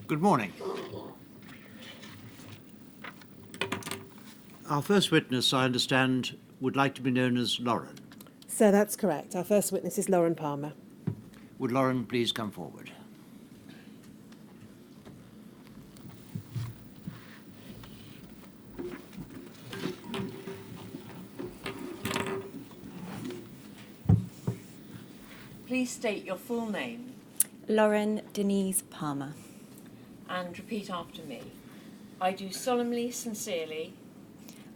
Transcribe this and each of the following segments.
Good morning. Our first witness, I understand, would like to be known as Lauren. So that's correct. Our first witness is Lauren Palmer. Would Lauren please come forward? Please state your full name Lauren Denise Palmer. and repeat after me. I do solemnly, sincerely,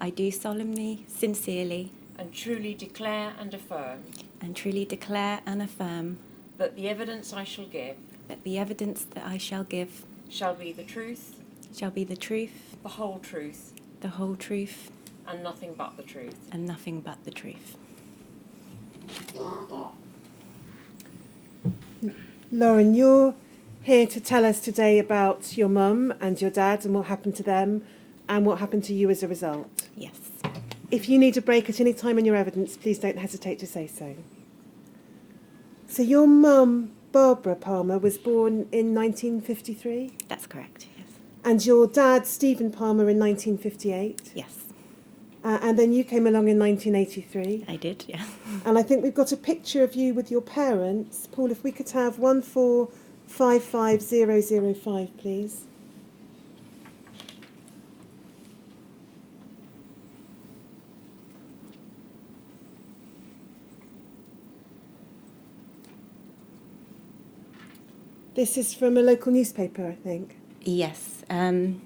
I do solemnly, sincerely, and truly declare and affirm and truly declare and affirm that the evidence I shall give that the evidence that I shall give shall be the truth, shall be the truth, the whole truth, the whole truth, and nothing but the truth. and nothing but the truth. Lauren, you're here to tell us today about your mum and your dad and what happened to them and what happened to you as a result. Yes. If you need a break at any time in your evidence, please don't hesitate to say so. So your mum, Barbara Palmer, was born in 1953? That's correct, yes. And your dad, Stephen Palmer, in 1958? Yes, And then you came along in 1983. I did, yeah. And I think we've got a picture of you with your parents. Paul, if we could have 1455005, please. This is from a local newspaper, I think. Yes. So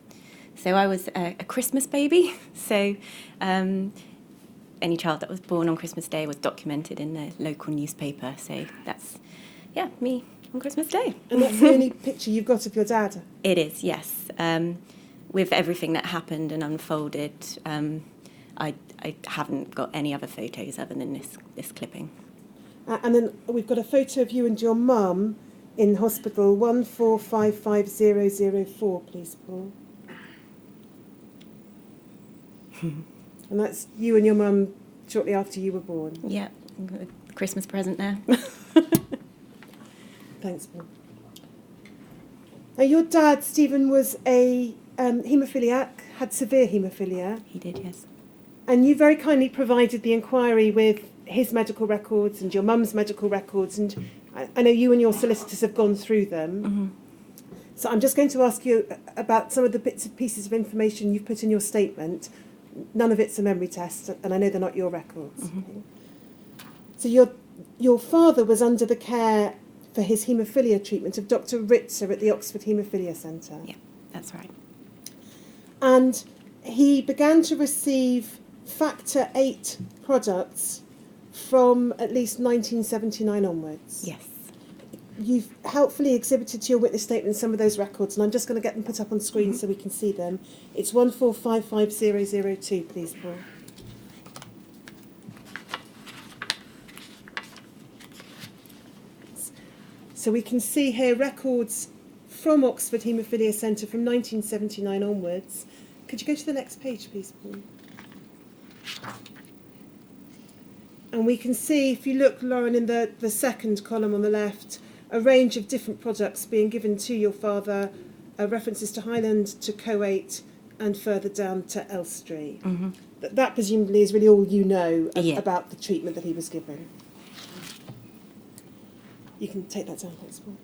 I was a Christmas baby. So any child that was born on Christmas Day was documented in the local newspaper. So that's, yeah, me on Christmas Day. And that's the only picture you've got of your dad? It is, yes. With everything that happened and unfolded, I haven't got any other photos other than this clipping. And then we've got a photo of you and your mum in hospital, 1455004, please, Paul. And that's you and your mum shortly after you were born. Yeah, Christmas present there. Thanks, Paul. Now, your dad, Stephen, was a haemophiliac, had severe haemophilia, He did, yes. and you very kindly provided the inquiry with his medical records and your mum's medical records, and I know you and your solicitors have gone through them. Mm-hmm. So I'm just going to ask you about some of the bits and pieces of information you've put in your statement. None of it's a memory test, and I know they're not your records. Mm-hmm. Okay. So your father was under the care for his haemophilia treatment of Dr. Ritzer at the Oxford Haemophilia Centre. Yeah, that's right. And he began to receive factor 8 products from at least 1979 onwards. Yes. You've helpfully exhibited to your witness statement some of those records, and I'm just going to get them put up on screen so we can see them. It's 1455002, please, Paul. So we can see here records from Oxford Haemophilia Centre from 1979 onwards. Could you go to the next page, please, Paul? And we can see, if you look, Lauren, in the second column on the left, a range of different products being given to your father, references to Highland, to Coate, and further down to Elstree. Mm-hmm. That presumably is really all you know Yeah. about the treatment that he was given. You can take that down, thanks, Paul.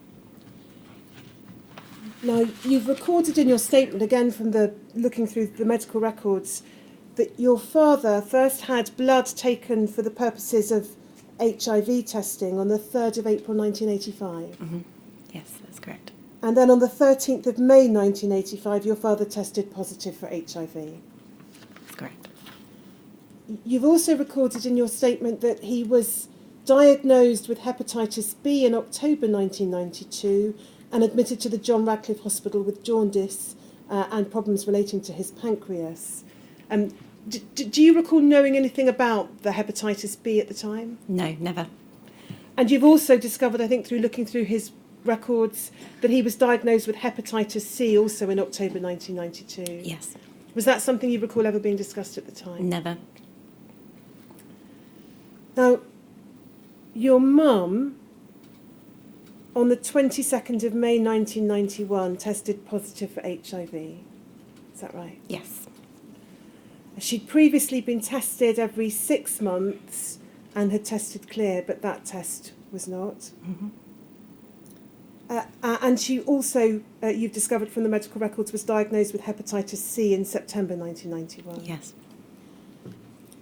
Now, you've recorded in your statement, again from looking through the medical records, that your father first had blood taken for the purposes of HIV testing on the 3rd of April 1985. Mm-hmm. Yes, that's correct. And then on the 13th of May 1985, your father tested positive for HIV. That's correct. You've also recorded in your statement that he was diagnosed with hepatitis B in October 1992 and admitted to the John Radcliffe Hospital with jaundice and problems relating to his pancreas. Do you recall knowing anything about the hepatitis B at the time? No, never. And you've also discovered, I think, through looking through his records, that he was diagnosed with hepatitis C also in October 1992. Yes. Was that something you recall ever being discussed at the time? Never. Now, your mum on the 22nd of May 1991, tested positive for HIV. Is that right? Yes. She'd previously been tested every 6 months and had tested clear, but that test was not. Mm-hmm. And she also, you've discovered from the medical records, was diagnosed with hepatitis C in September 1991. Yes.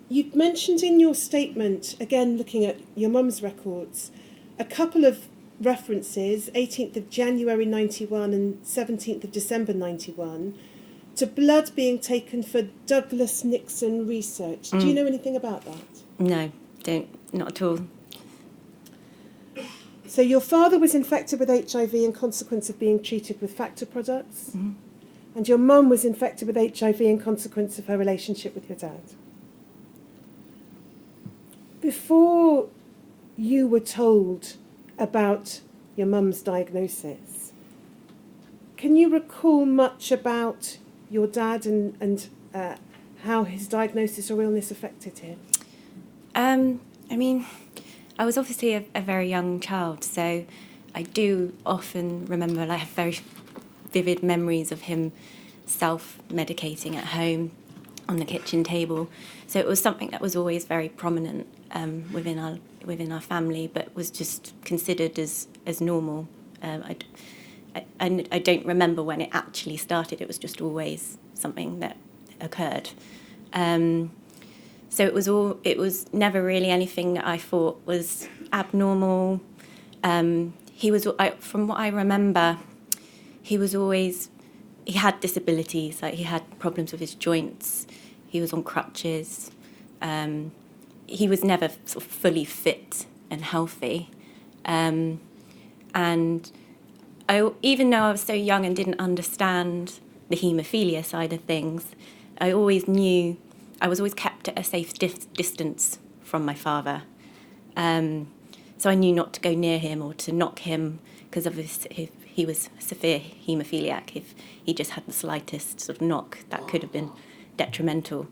You've mentioned in your statement, again looking at your mum's records, a couple of references, 18th of January 91 and 17th of December 91, to blood being taken for Douglas Nixon research. Do you know anything about that? No, not at all. So your father was infected with HIV in consequence of being treated with factor products, and your mum was infected with HIV in consequence of her relationship with your dad. Before you were told about your mum's diagnosis, can you recall much about your dad and how his diagnosis or illness affected him? I mean, I was obviously a very young child, so I do often remember, I have very vivid memories of him self-medicating at home on the kitchen table. So it was something that was always very prominent within our family, but was just considered as normal. I don't remember when it actually started. It was just always something that occurred. So it was never really anything that I thought was abnormal. From what I remember, he had disabilities, like he had problems with his joints. He was on crutches. He was never sort of fully fit and healthy. And even though I was so young and didn't understand the haemophilia side of things, I always knew I was always kept at a safe distance from my father. So I knew not to go near him or to knock him, because if he was severe haemophiliac, if he just had the slightest sort of knock, that could have been detrimental.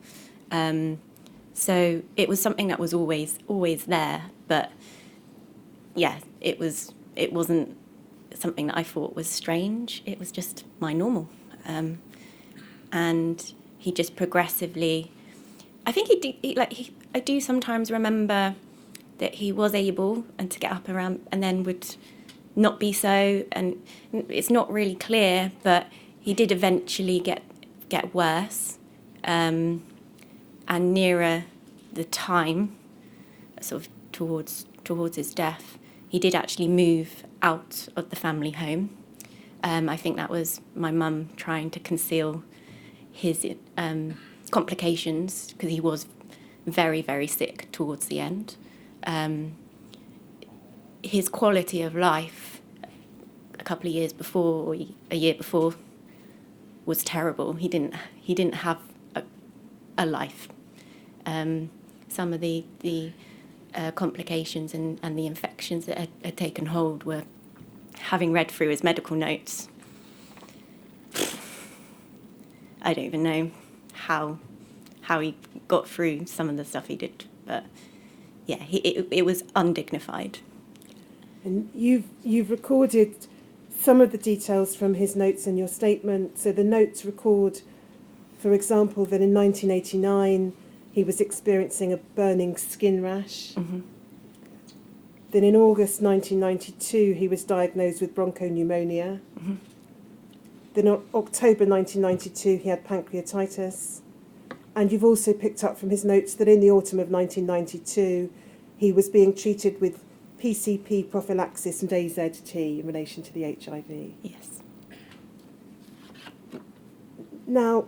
So it was something that was always there, but yeah, it wasn't something that I thought was strange. It was just my normal. And he just progressively, I think I do sometimes remember that he was able and to get up around and then would not be so, and it's not really clear, but he did eventually get worse, and nearer the time, sort of towards his death, he did actually move out of the family home. I think that was my mum trying to conceal his complications, because he was very, very sick towards the end. His quality of life a couple of years before, or a year before, was terrible. He didn't have a life. Some of the complications and the infections that had taken hold were, having read through his medical notes, I don't even know how he got through some of the stuff he did, but yeah, it was undignified. And you've recorded some of the details from his notes in your statement. So the notes record, for example, that in 1989 he was experiencing a burning skin rash. Mm-hmm. Then in August 1992 he was diagnosed with bronchopneumonia. Mm-hmm. Then in October 1992 he had pancreatitis. And you've also picked up from his notes that in the autumn of 1992 he was being treated with PCP prophylaxis and AZT in relation to the HIV. Yes. Now,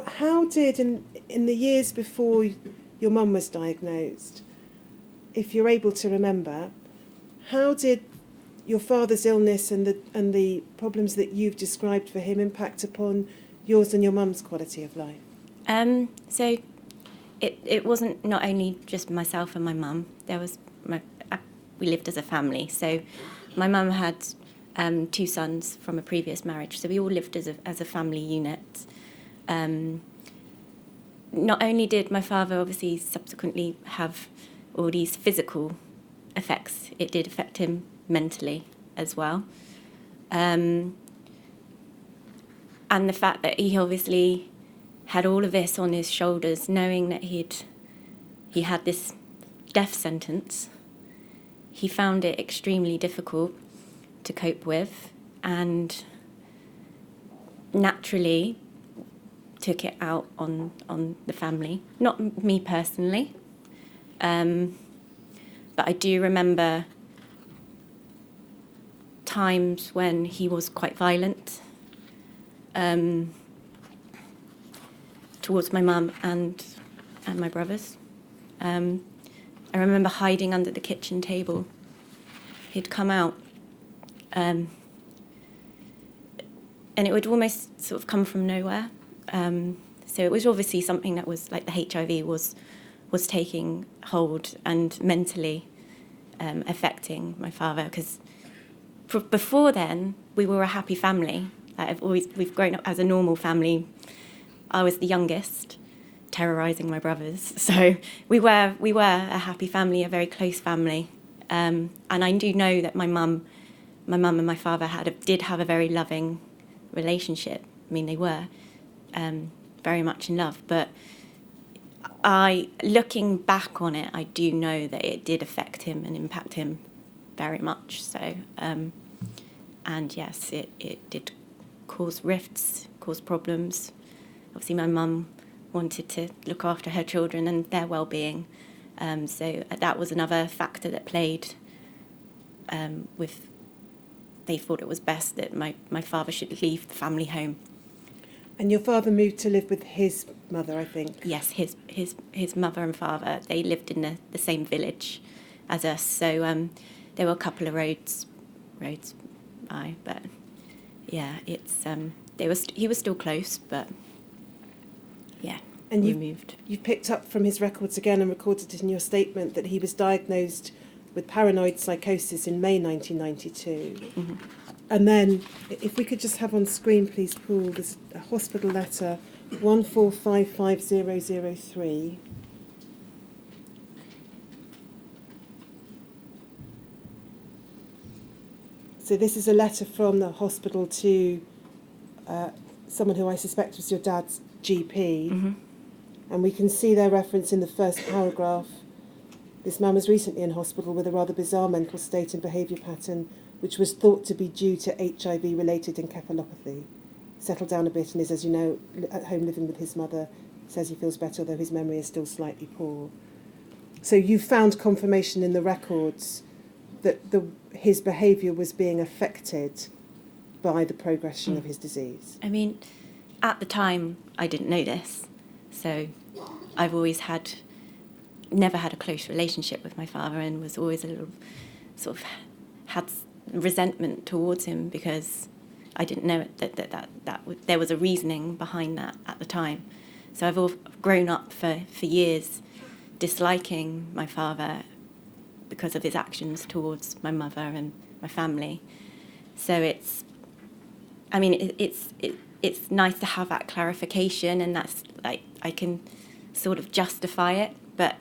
how did, in the years before your mum was diagnosed, if you're able to remember, how did your father's illness and the problems that you've described for him impact upon yours and your mum's quality of life? So it wasn't not only just myself and my mum. We lived as a family. So my mum had 2 sons from a previous marriage. So we all lived as a family unit. Not only did my father obviously subsequently have all these physical it did affect him mentally as well. And the fact that he obviously had all of this on his shoulders, knowing that he had this death sentence, he found it extremely difficult to cope with, and naturally took it out on the family. Not me personally, but I do remember times when he was quite violent towards my mum and my brothers. I remember hiding under the kitchen table. He'd come out, and it would almost sort of come from nowhere. So it was obviously something that was like the HIV was taking hold and mentally affecting my father, because before then we were a happy family. We've grown up as a normal family. I was the youngest, terrorising my brothers. So we were a happy family, a very close family. And I do know that my mum and my father did have a very loving relationship. I mean, they were very much in love. But looking back on it, I do know that it did affect him and impact him very much. So, and yes, it did cause rifts, cause problems. Obviously, my mum wanted to look after her children and their well-being. So that was another factor that played they thought it was best that my father should leave the family home. And your father moved to live with his mother, I think? Yes, his mother and father, they lived in the same village as us. So there were a couple of roads by, but yeah, he was still close, but yeah, and we moved. You've picked up from his records again and recorded it in your statement that he was diagnosed with paranoid psychosis in May 1992. Mm-hmm. And then, if we could just have on screen, please, Paul, there's a hospital letter, 1455003. So this is a letter from the hospital to someone who I suspect was your dad's GP. Mm-hmm. And we can see their reference in the first paragraph. This man was recently in hospital with a rather bizarre mental state and behaviour pattern, which was thought to be due to HIV-related encephalopathy. Settled down a bit and is, as you know, at home living with his mother. Says he feels better, although his memory is still slightly poor. So you found confirmation in the records that his behaviour was being affected by the progression of his disease. I mean, at the time, I didn't know this. So I've always never had a close relationship with my father, and was always a little sort of had resentment towards him because I didn't know that there was a reasoning behind that at the time. So I've grown up for years disliking my father because of his actions towards my mother and my family. So it's nice to have that clarification, and that's like I can sort of justify it, but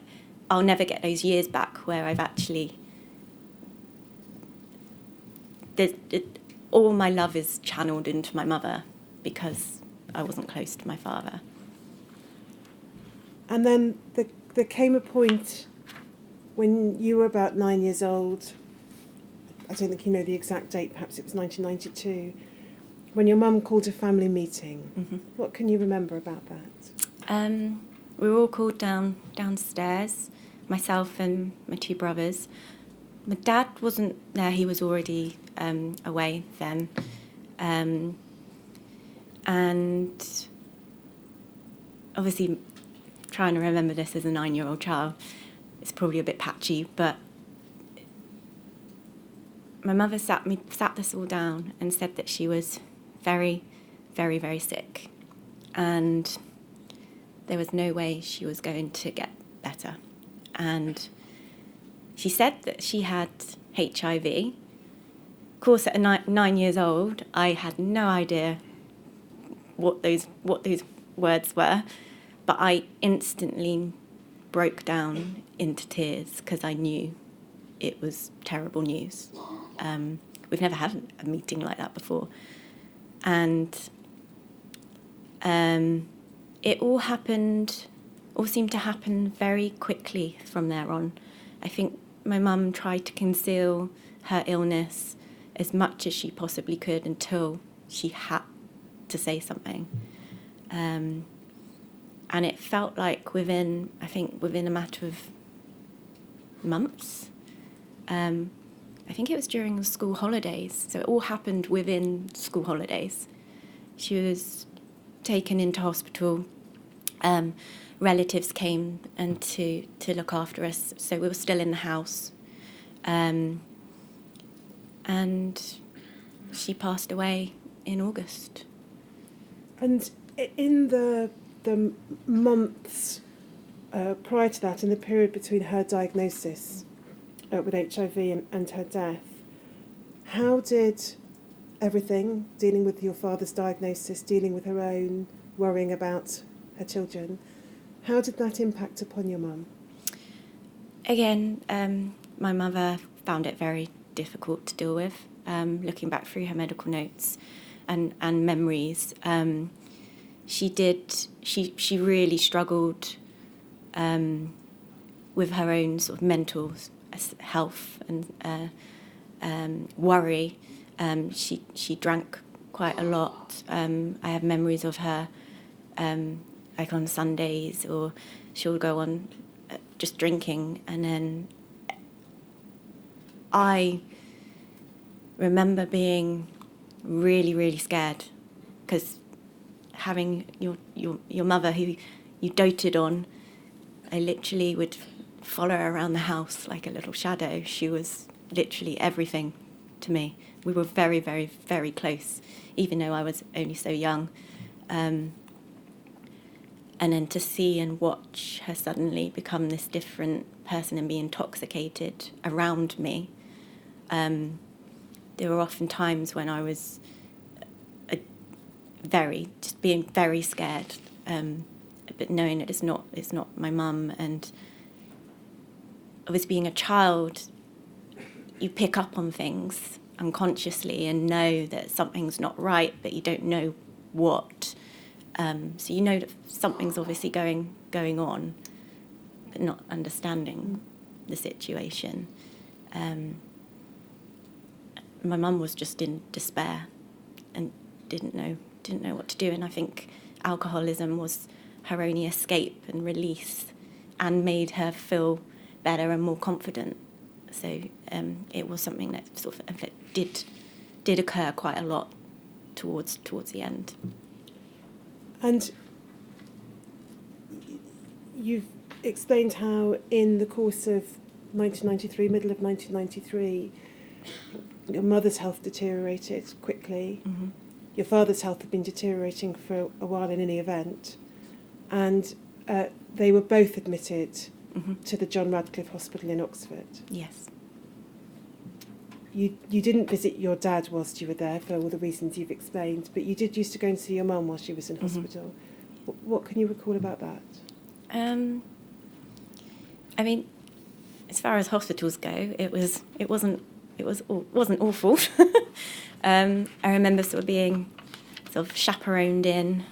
I'll never get those years back where I've actually all my love is channeled into my mother because I wasn't close to my father. And then there came a point when you were about 9 years old, I don't think you know the exact date, perhaps it was 1992, when your mum called a family meeting. Mm-hmm. What can you remember about that? We were all called downstairs, myself and my two brothers. My dad wasn't there, he was already away then. And obviously, trying to remember this as a 9-year-old child, it's probably a bit patchy, but my mother sat us all down and said that she was very, very, very sick, and there was no way she was going to get better. And she said that she had HIV. Of course, at 9 years old, I had no idea what those words were, but I instantly broke down into tears because I knew it was terrible news. We've never had a meeting like that before. And it all seemed to happen very quickly from there on. I think my mum tried to conceal her illness as much as she possibly could until she had to say something. And it felt like within a matter of months, I think it was during the school holidays, so it all happened within school holidays. She was taken into hospital. Relatives came and to look after us, so we were still in the house. And she passed away in August. And in the months prior to that, in the period between her diagnosis with HIV and her death, how did everything, dealing with your father's diagnosis, dealing with her own, worrying about her children, how did that impact upon your mum? Again, my mother found it very difficult to deal with. Looking back through her medical notes and memories, she really struggled with her own sort of mental health and worry. She drank quite a lot. I have memories of her like on Sundays, or she'll go on just drinking, and then I remember being really, really scared, because having your mother who you doted on, I literally would follow her around the house like a little shadow. She was literally everything to me. We were very, very, very close, even though I was only so young. And then to see and watch her suddenly become this different person and be intoxicated around me. There were often times when I was being very scared, but knowing that it's not my mum. And as being a child, you pick up on things unconsciously and know that something's not right, but you don't know what. So you know that something's obviously going on, but not understanding the situation. My mum was just in despair and didn't know what to do. And I think alcoholism was her only escape and release, and made her feel better and more confident. So it was something that sort of did occur quite a lot towards the end. And you've explained how in the course of 1993, middle of 1993, your mother's health deteriorated quickly. Mm-hmm. Your father's health had been deteriorating for a while in any event. And they were both admitted Mm-hmm. to the John Radcliffe Hospital in Oxford. Yes. You didn't visit your dad whilst you were there for all the reasons you've explained, but you did used to go and see your mum while she was in Mm-hmm. hospital. What can you recall about that? I mean, as far as hospitals go, it wasn't awful. I remember sort of being sort of chaperoned in.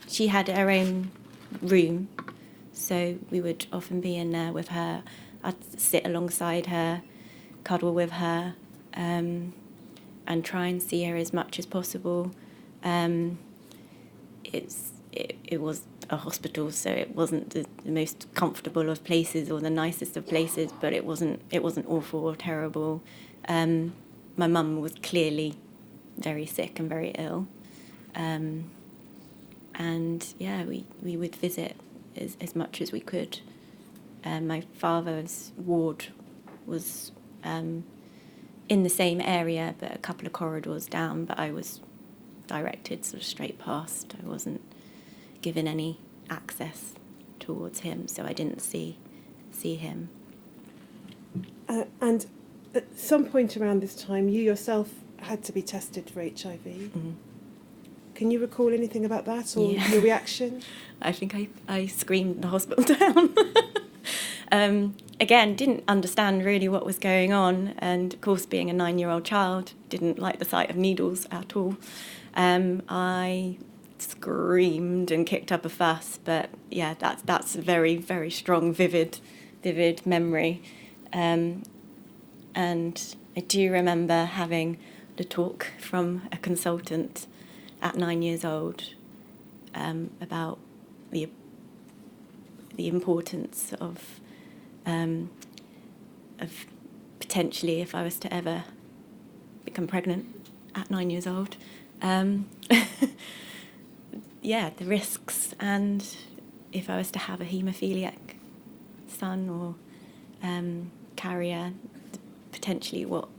She had her own room, so we would often be in there with her. I'd sit alongside her, cuddle with her, and try and see her as much as possible. It was a hospital, so it wasn't the most comfortable of places or the nicest of places, but it wasn't awful or terrible. My mum was clearly very sick and very ill, and yeah, we would visit as much as we could. My father's ward was in the same area, but a couple of corridors down, but I was directed sort of straight past. I wasn't given any access towards him, so I didn't see him. And at some point around this time, you yourself had to be tested for HIV. Mm-hmm. Can you recall anything about that, or Yeah. your reaction? I think I screamed the hospital down. again, didn't understand really what was going on. And of course, being a 9-year-old child, didn't like the sight of needles at all. I screamed and kicked up a fuss, but yeah, that's a very, very strong, vivid memory. And I do remember having the talk from a consultant at 9 years old about the importance of potentially, if I was to ever become pregnant at 9 years old, yeah, the risks, and if I was to have a haemophiliac son or carrier, potentially what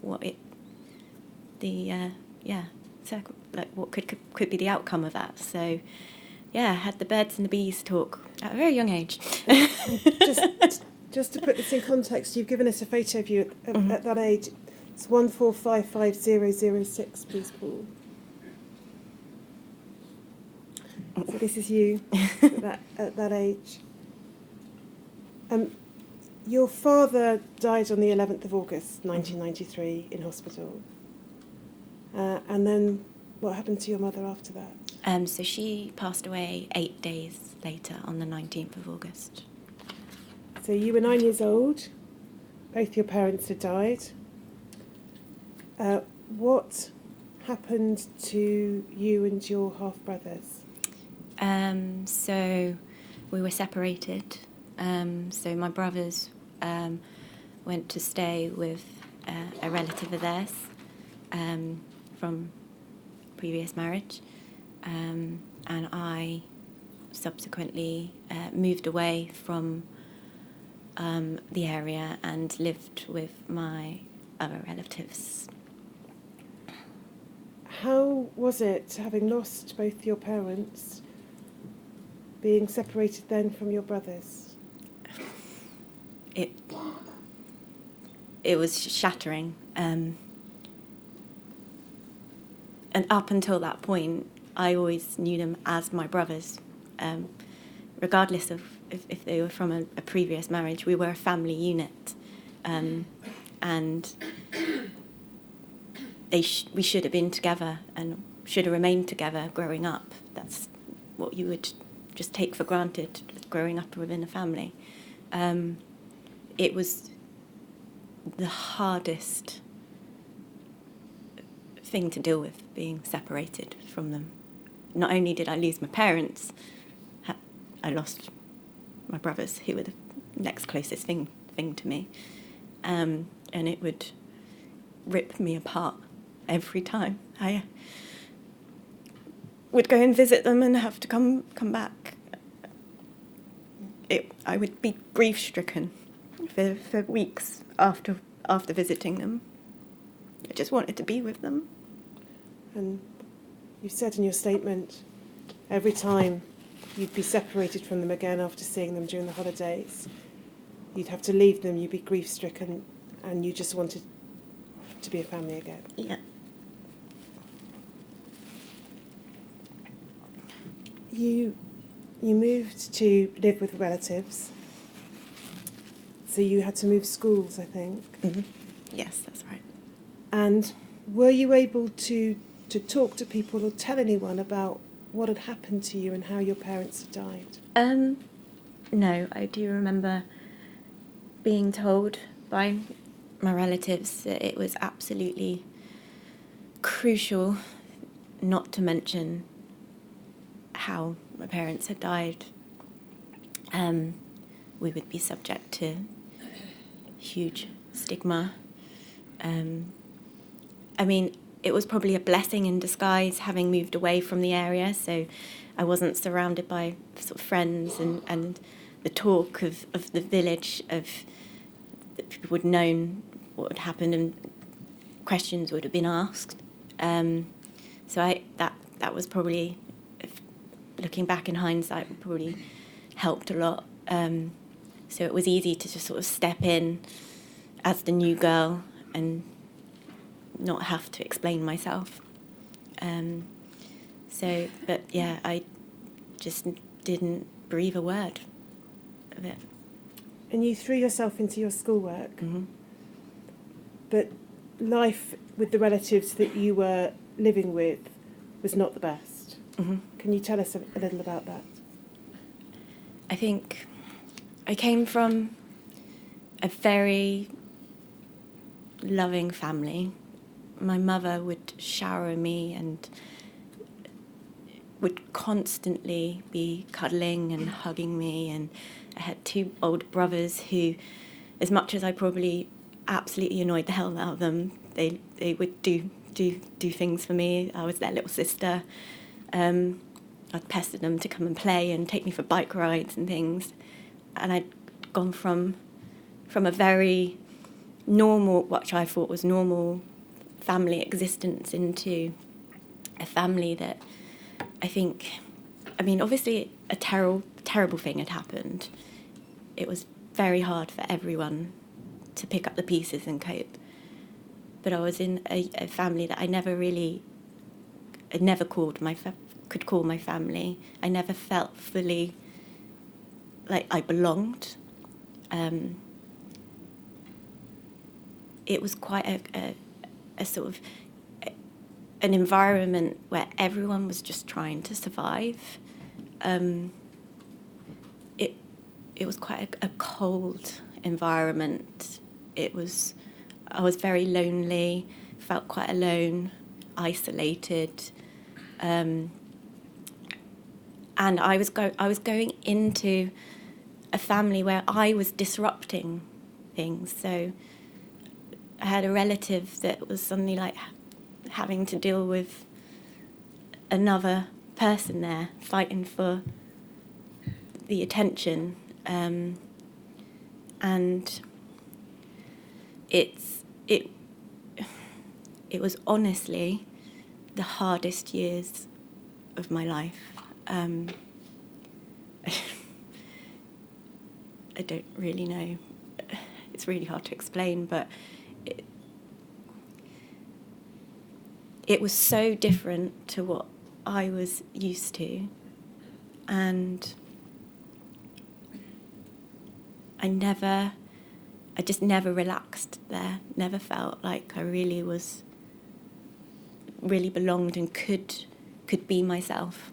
could be the outcome of that. So, yeah, I had the birds and the bees talk at a very young age. Just to put this in context, you've given us a photo of you at that age. It's 1455006, please, Paul. So this is you at that age. Your father died on the 11th of August, 1993, in hospital. And then what happened to your mother after that? So she passed away 8 days later on the 19th of August. So you were 9 years old. Both your parents had died. What happened to you and your half-brothers? So we were separated. So my brothers went to stay with a relative of theirs from previous marriage, and I subsequently moved away from the area and lived with my other relatives. How was it, having lost both your parents, being separated then from your brothers? It was shattering. And up until that point, I always knew them as my brothers. Regardless of if they were from a previous marriage, we were a family unit. And we should have been together and should have remained together growing up. That's what you would just take for granted, growing up within a family. It was the hardest thing to deal with, being separated from them. Not only did I lose my parents, I lost my brothers, who were the next closest thing to me. And it would rip me apart every time I would go and visit them and have to come back. I would be grief-stricken for weeks after visiting them. I just wanted to be with them. And you said in your statement, every time you'd be separated from them again after seeing them during the holidays, you'd have to leave them, you'd be grief-stricken, and you just wanted to be a family again. Yeah. You moved to live with relatives, so you had to move schools, I think. Mm-hmm. Yes, that's right. And were you able to talk to people or tell anyone about what had happened to you and how your parents had died? No, I do remember being told by my relatives that it was absolutely crucial not to mention how my parents had died. We would be subject to huge stigma. I mean, it was probably a blessing in disguise having moved away from the area, so I wasn't surrounded by sort of friends and the talk of the village, of that people would have known what had happened and questions would have been asked. So that was probably, looking back in hindsight, probably helped a lot. So it was easy to just sort of step in as the new girl and not have to explain myself. But yeah, I just didn't breathe a word of it. and you threw yourself into your schoolwork, Mm-hmm. but life with the relatives that you were living with was not the best. Mm-hmm. Can you tell us a little about that? I think I came from a very loving family. My mother would shower me and would constantly be cuddling and hugging me, and I had two older brothers who, as much as I probably absolutely annoyed the hell out of them, they would do things for me. I was their little sister. I'd pester them to come and play and take me for bike rides and things. And I'd gone from a very normal, what I thought was normal family existence, into a family that obviously a terrible thing had happened. It was very hard for everyone to pick up the pieces and cope. But I was in a family that I never could call my family. I never felt fully like I belonged. It was quite a sort of an environment where everyone was just trying to survive. It was quite a cold environment. I was very lonely, felt quite alone, isolated, and I was going into a family where I was disrupting things. So I had a relative that was suddenly like having to deal with another person there, fighting for the attention, and it was honestly the hardest years of my life. I don't really know. It's really hard to explain, but it was so different to what I was used to, and I just never relaxed there, never felt like I really belonged and could be myself.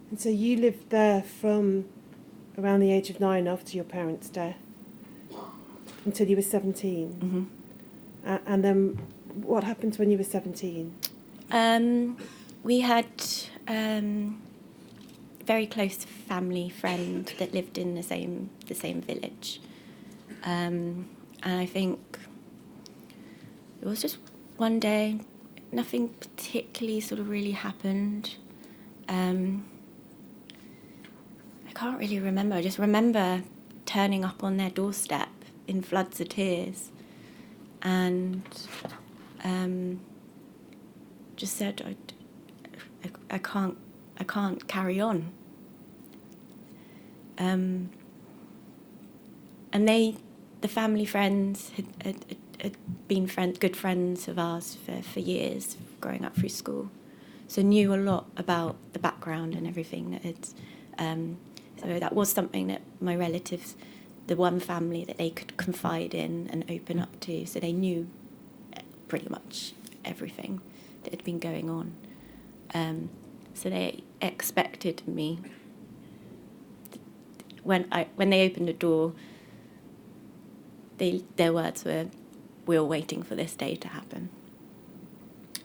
And so you lived there from around the age of 9 after your parents' death until you were 17. Mm-hmm. And then what happened when you were 17? We had very close family friend that lived in the same village, and I think it was just one day, nothing particularly sort of really happened. I can't really remember. I just remember turning up on their doorstep in floods of tears, and just said, I can't carry on. And the family friends had been good friends of ours for years, growing up through school, so knew a lot about the background and everything that had. So that was something that my relatives, the one family that they could confide in and open up to, so they knew pretty much everything that had been going on. So they expected me. When they opened the door, their words were, "We're waiting for this day to happen."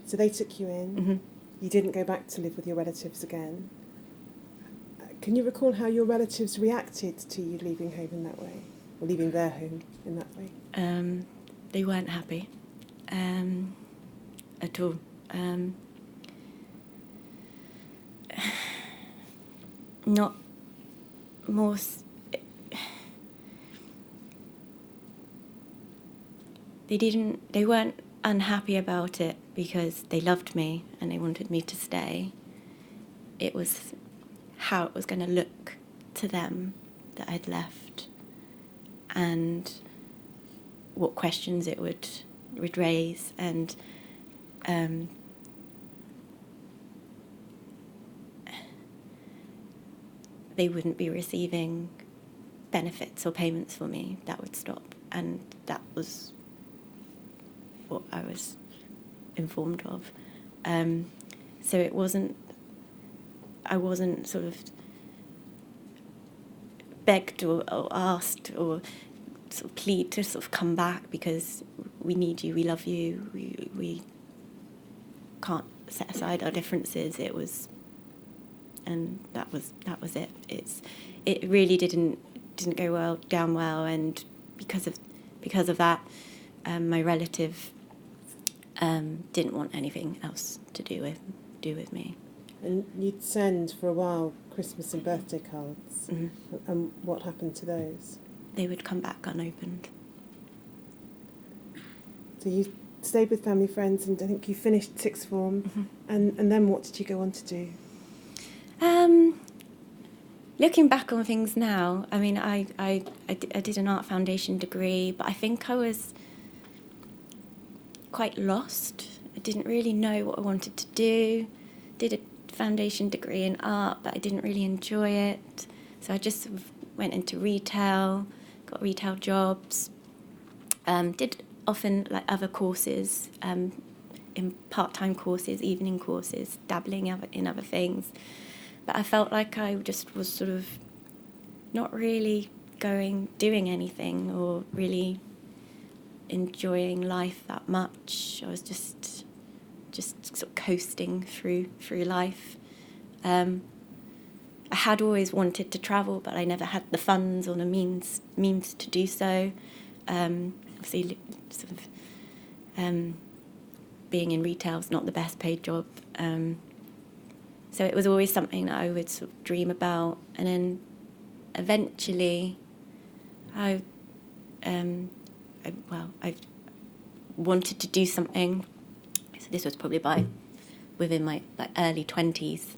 So they took you in. Mm-hmm. You didn't go back to live with your relatives again. Can you recall how your relatives reacted to you leaving home in that way, or leaving their home in that way? They weren't happy at all. Not more. They weren't unhappy about it because they loved me and they wanted me to stay. It was how it was going to look to them that I'd left, and what questions it would raise, and they wouldn't be receiving benefits or payments for me, that would stop. And that was what I was informed of. So I wasn't sort of begged or asked or sort of plead to sort of come back because we need you, we love you, we can't set aside our differences. And that was it. It really didn't go down well, and because of that, my relative didn't want anything else to do with me. And you'd send for a while Christmas and birthday cards. Mm-hmm. And what happened to those? They would come back unopened. So you stayed with family, friends, and I think you finished sixth form. Mm-hmm. And then what did you go on to do? Looking back on things now, I mean, I did an art foundation degree, but I think I was quite lost. I didn't really know what I wanted to do. Did a foundation degree in art, but I didn't really enjoy it. So I just sort of went into retail, got retail jobs, did often like other courses, in part-time courses, evening courses, dabbling in other things. But I felt like I just was sort of not really doing anything or really enjoying life that much. I was just sort of coasting through life. I had always wanted to travel, but I never had the funds or the means to do so. Obviously, sort of being in retail is not the best paid job. So it was always something that I would sort of dream about, and then eventually, I wanted to do something. So this was probably within my early 20s.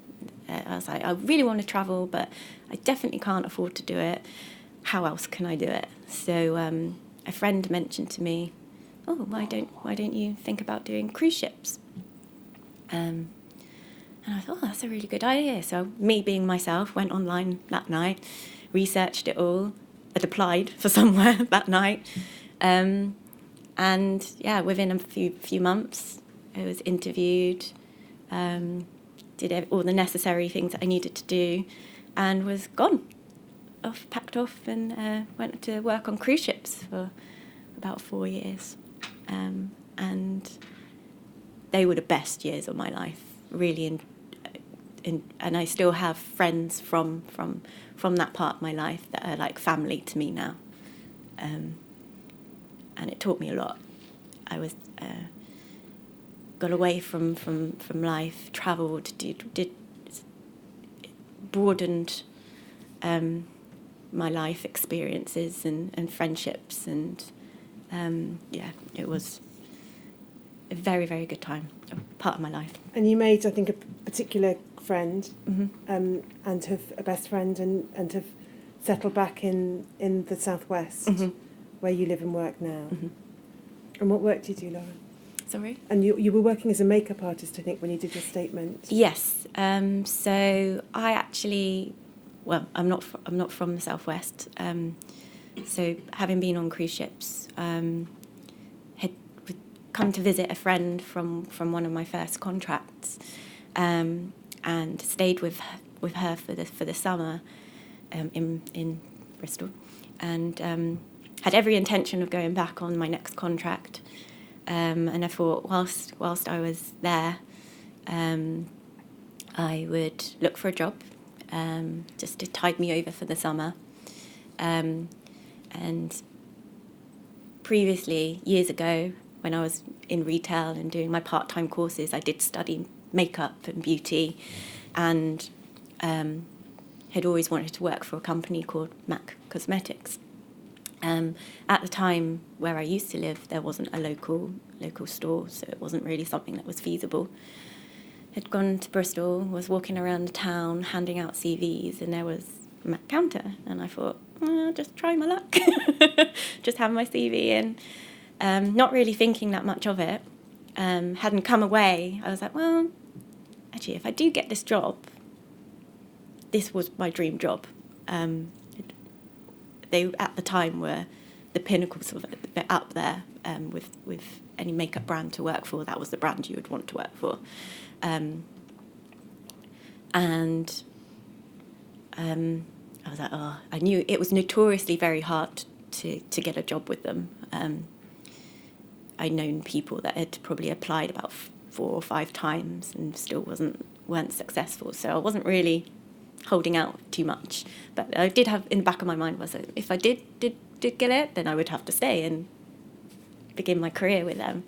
I was like, I really want to travel, but I definitely can't afford to do it. How else can I do it? So a friend mentioned to me, "Oh, why don't you think about doing cruise ships?" And I thought, oh, that's a really good idea. So me being myself, went online that night, researched it all, had applied for somewhere that night. And yeah, within a few months, I was interviewed, did all the necessary things that I needed to do, and was gone. Packed off, and went to work on cruise ships for about 4 years. And they were the best years of my life, really. And I still have friends from that part of my life that are like family to me now. And it taught me a lot. I was got away from life, travelled, did broadened my life experiences and friendships, and it was a very, very good time, a part of my life. And you made, I think, a particular friend, Mm-hmm. and have a best friend, and have settled back in the southwest, Mm-hmm. where you live and work now. Mm-hmm. And what work do you do, Laura? Sorry? And you were working as a makeup artist, I think, when you did your statement. Yes. So I actually, I'm not from the southwest. So having been on cruise ships, had come to visit a friend from one of my first contracts, and stayed with her for the summer, in Bristol, and had every intention of going back on my next contract. And I thought, whilst I was there, I would look for a job, just to tide me over for the summer. And previously, years ago, when I was in retail and doing my part-time courses, I did study makeup and beauty, and had always wanted to work for a company called MAC Cosmetics. At the time where I used to live, there wasn't a local store, so it wasn't really something that was feasible. Had gone to Bristol, was walking around the town, handing out CVs, and there was a Mac counter, and I thought, I'll just try my luck, just have my CV in. Not really thinking that much of it. Hadn't come away. I was like, well, actually, if I do get this job, this was my dream job. they at the time were the pinnacle, sort of up there with any makeup brand to work for. That was the brand you would want to work for. And I was like, oh, I knew it was notoriously very hard to get a job with them. I'd known people that had probably applied about 4 or 5 times and still weren't successful. So I wasn't really holding out too much. But I did have in the back of my mind was that if I did get it, then I would have to stay and begin my career with them.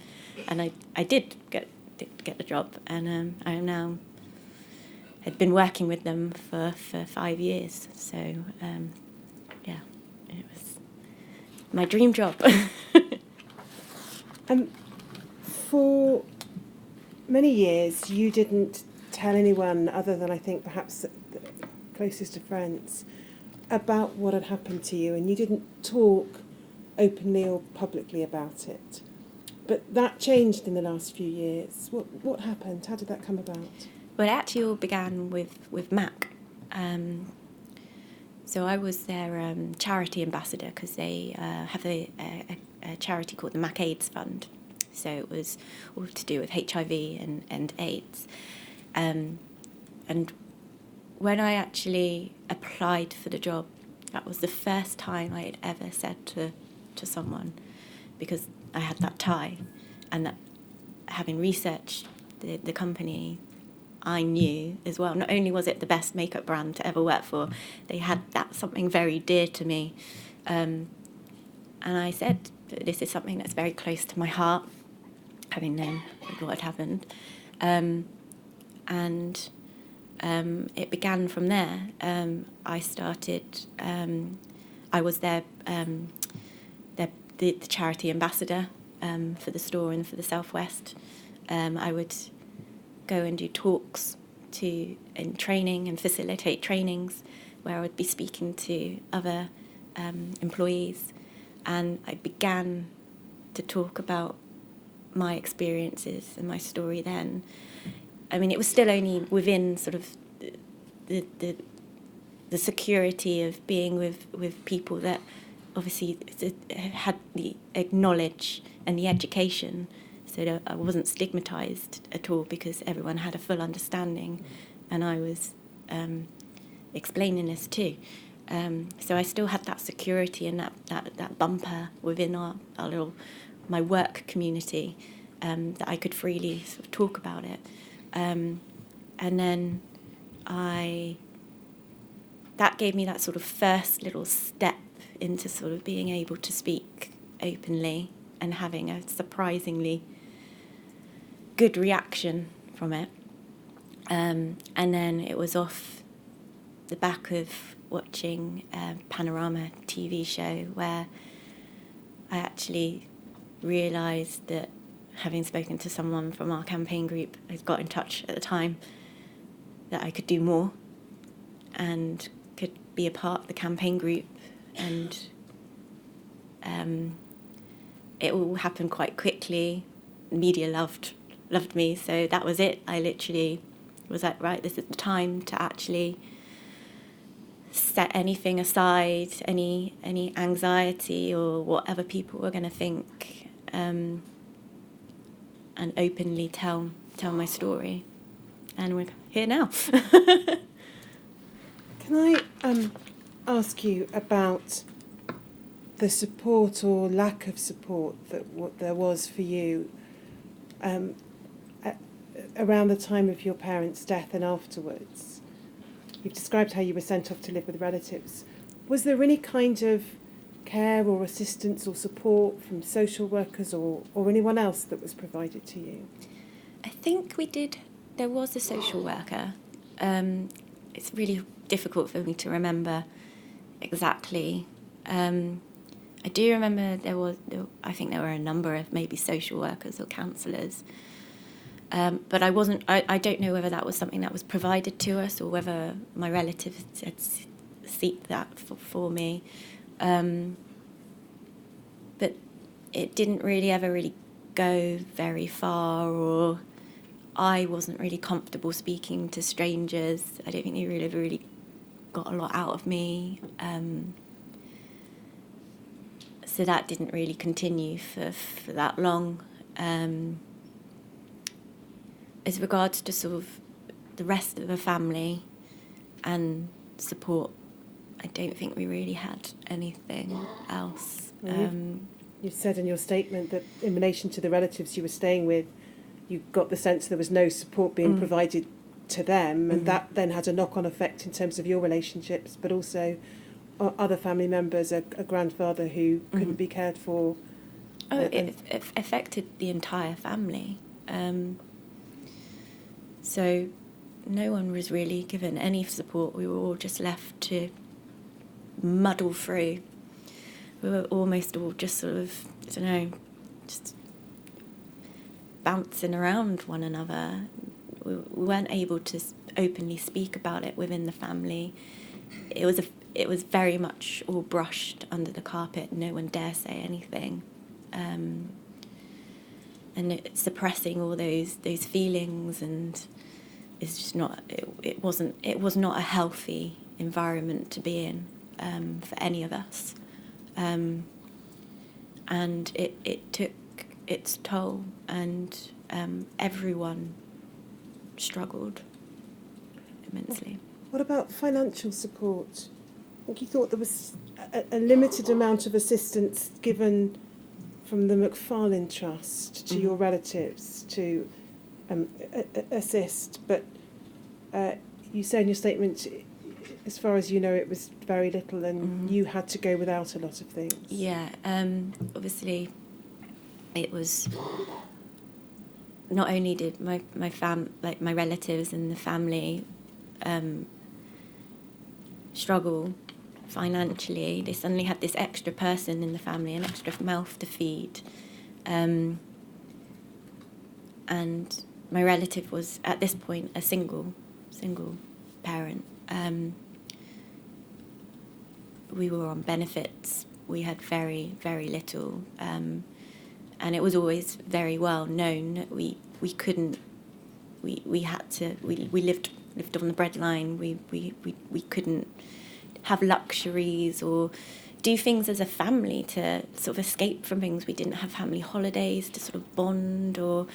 And I did get the job, and I am now had been working with them for 5 years. So yeah, it was my dream job. For many years, you didn't tell anyone other than I think perhaps the closest of friends about what had happened to you, and you didn't talk openly or publicly about it. But that changed in the last few years. What happened? How did that come about? Well, it actually all began with Mac. So I was their charity ambassador because they have a charity called the Mac AIDS Fund. So it was all to do with HIV and AIDS. And when I actually applied for the job, that was the first time I had ever said to someone, because I had that tie, and that having researched the company, I knew as well, not only was it the best makeup brand to ever work for, they had that something very dear to me. And I said, this is something that's very close to my heart, having known what had happened. And it began from there. I started, I was the charity ambassador for the store and for the Southwest. I would go and do talks and training and facilitate trainings where I would be speaking to other employees, and I began to talk about my experiences and my story then. I mean, it was still only within sort of the security of being with people that obviously had the knowledge and the education, so that I wasn't stigmatised at all because everyone had a full understanding, and I was explaining this too. So I still had that security and that bumper within my work community, that I could freely sort of talk about it. And then that gave me that sort of first little step into sort of being able to speak openly and having a surprisingly good reaction from it. And then it was off the back of watching a Panorama TV show where I actually realised that, having spoken to someone from our campaign group, I got in touch at the time, that I could do more and could be a part of the campaign group, and it all happened quite quickly. The media loved me, so that was it. I literally was like, right, this is the time to actually set anything aside, any anxiety or whatever people were going to think, and openly tell my story. And we're here now. Can I ask you about the support or lack of support that there was for you around the time of your parents' death and afterwards? You've described how you were sent off to live with relatives. Was there any kind of care or assistance or support from social workers or anyone else that was provided to you? I think we did. There was a social worker. It's really difficult for me to remember exactly. I do remember I think there were a number of maybe social workers or counsellors. But I don't know whether that was something that was provided to us or whether my relatives had sought that for me. But it didn't really ever go very far, or I wasn't really comfortable speaking to strangers. I don't think they really got a lot out of me. So that didn't really continue for that long. As regards to sort of the rest of the family and support, I don't think we really had anything else. You've said in your statement that in relation to the relatives you were staying with, you got the sense there was no support being provided to them, and that then had a knock-on effect in terms of your relationships, but also other family members, a grandfather who couldn't be cared for. It affected the entire family. So no one was really given any support. We were all just left to muddle through. We were almost all just sort of, I don't know, just bouncing around one another. We weren't able to openly speak about it within the family. It was very much all brushed under the carpet. No one dare say anything, and suppressing all those feelings, and it's just not. It was not a healthy environment to be in for any of us. And it took its toll, and everyone struggled immensely. What about financial support? I think you thought there was a limited amount of assistance given from the Macfarlane Trust to your relatives to assist, but you say in your statement, as far as you know, it was very little, and you had to go without a lot of things. Yeah, obviously, it was. Not only did my relatives and the family struggle financially, they suddenly had this extra person in the family, an extra mouth to feed, and my relative was at this point a single parent. We were on benefits. We had very, very little, and it was always very well known that we couldn't. We lived on the breadline. We couldn't have luxuries or do things as a family to sort of escape from things. We didn't have family holidays to sort of bond or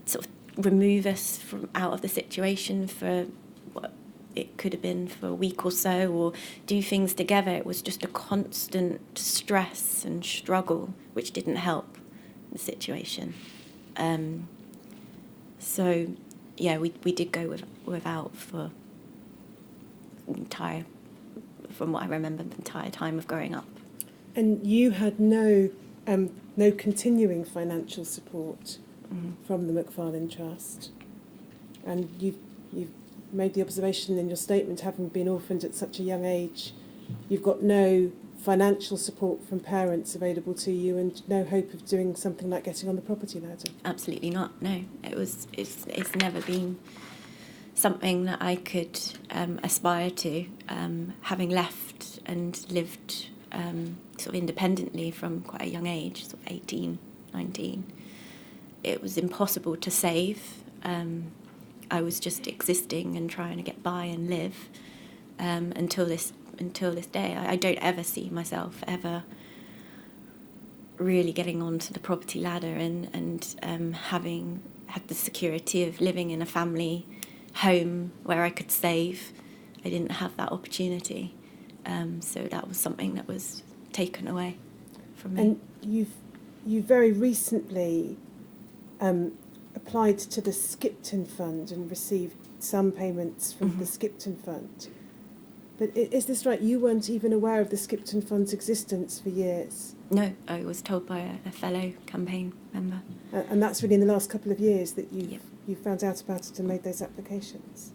sort of remove us from out of the situation for what it could have been for a week or so, or do things together. It was just a constant stress and struggle, which didn't help the situation. So yeah, we did go without for from what I remember, the entire time of growing up. And you had no continuing financial support from the Macfarlane Trust, and you've made the observation in your statement, having been orphaned at such a young age, you've got no financial support from parents available to you, and no hope of doing something like getting on the property ladder. Absolutely not. No, it's never been something that I could aspire to. Having left and lived sort of independently from quite a young age, sort of 18, 19, it was impossible to save. I was just existing and trying to get by and live until this day. I don't ever see myself ever really getting onto the property ladder and having had the security of living in a family home where I could save. I didn't have that opportunity, so that was something that was taken away from me. And you very recently applied to the Skipton Fund and received some payments from the Skipton Fund. But is this right? You weren't even aware of the Skipton Fund's existence for years? No, I was told by a fellow campaign member. And that's really in the last couple of years that you found out about it and made those applications.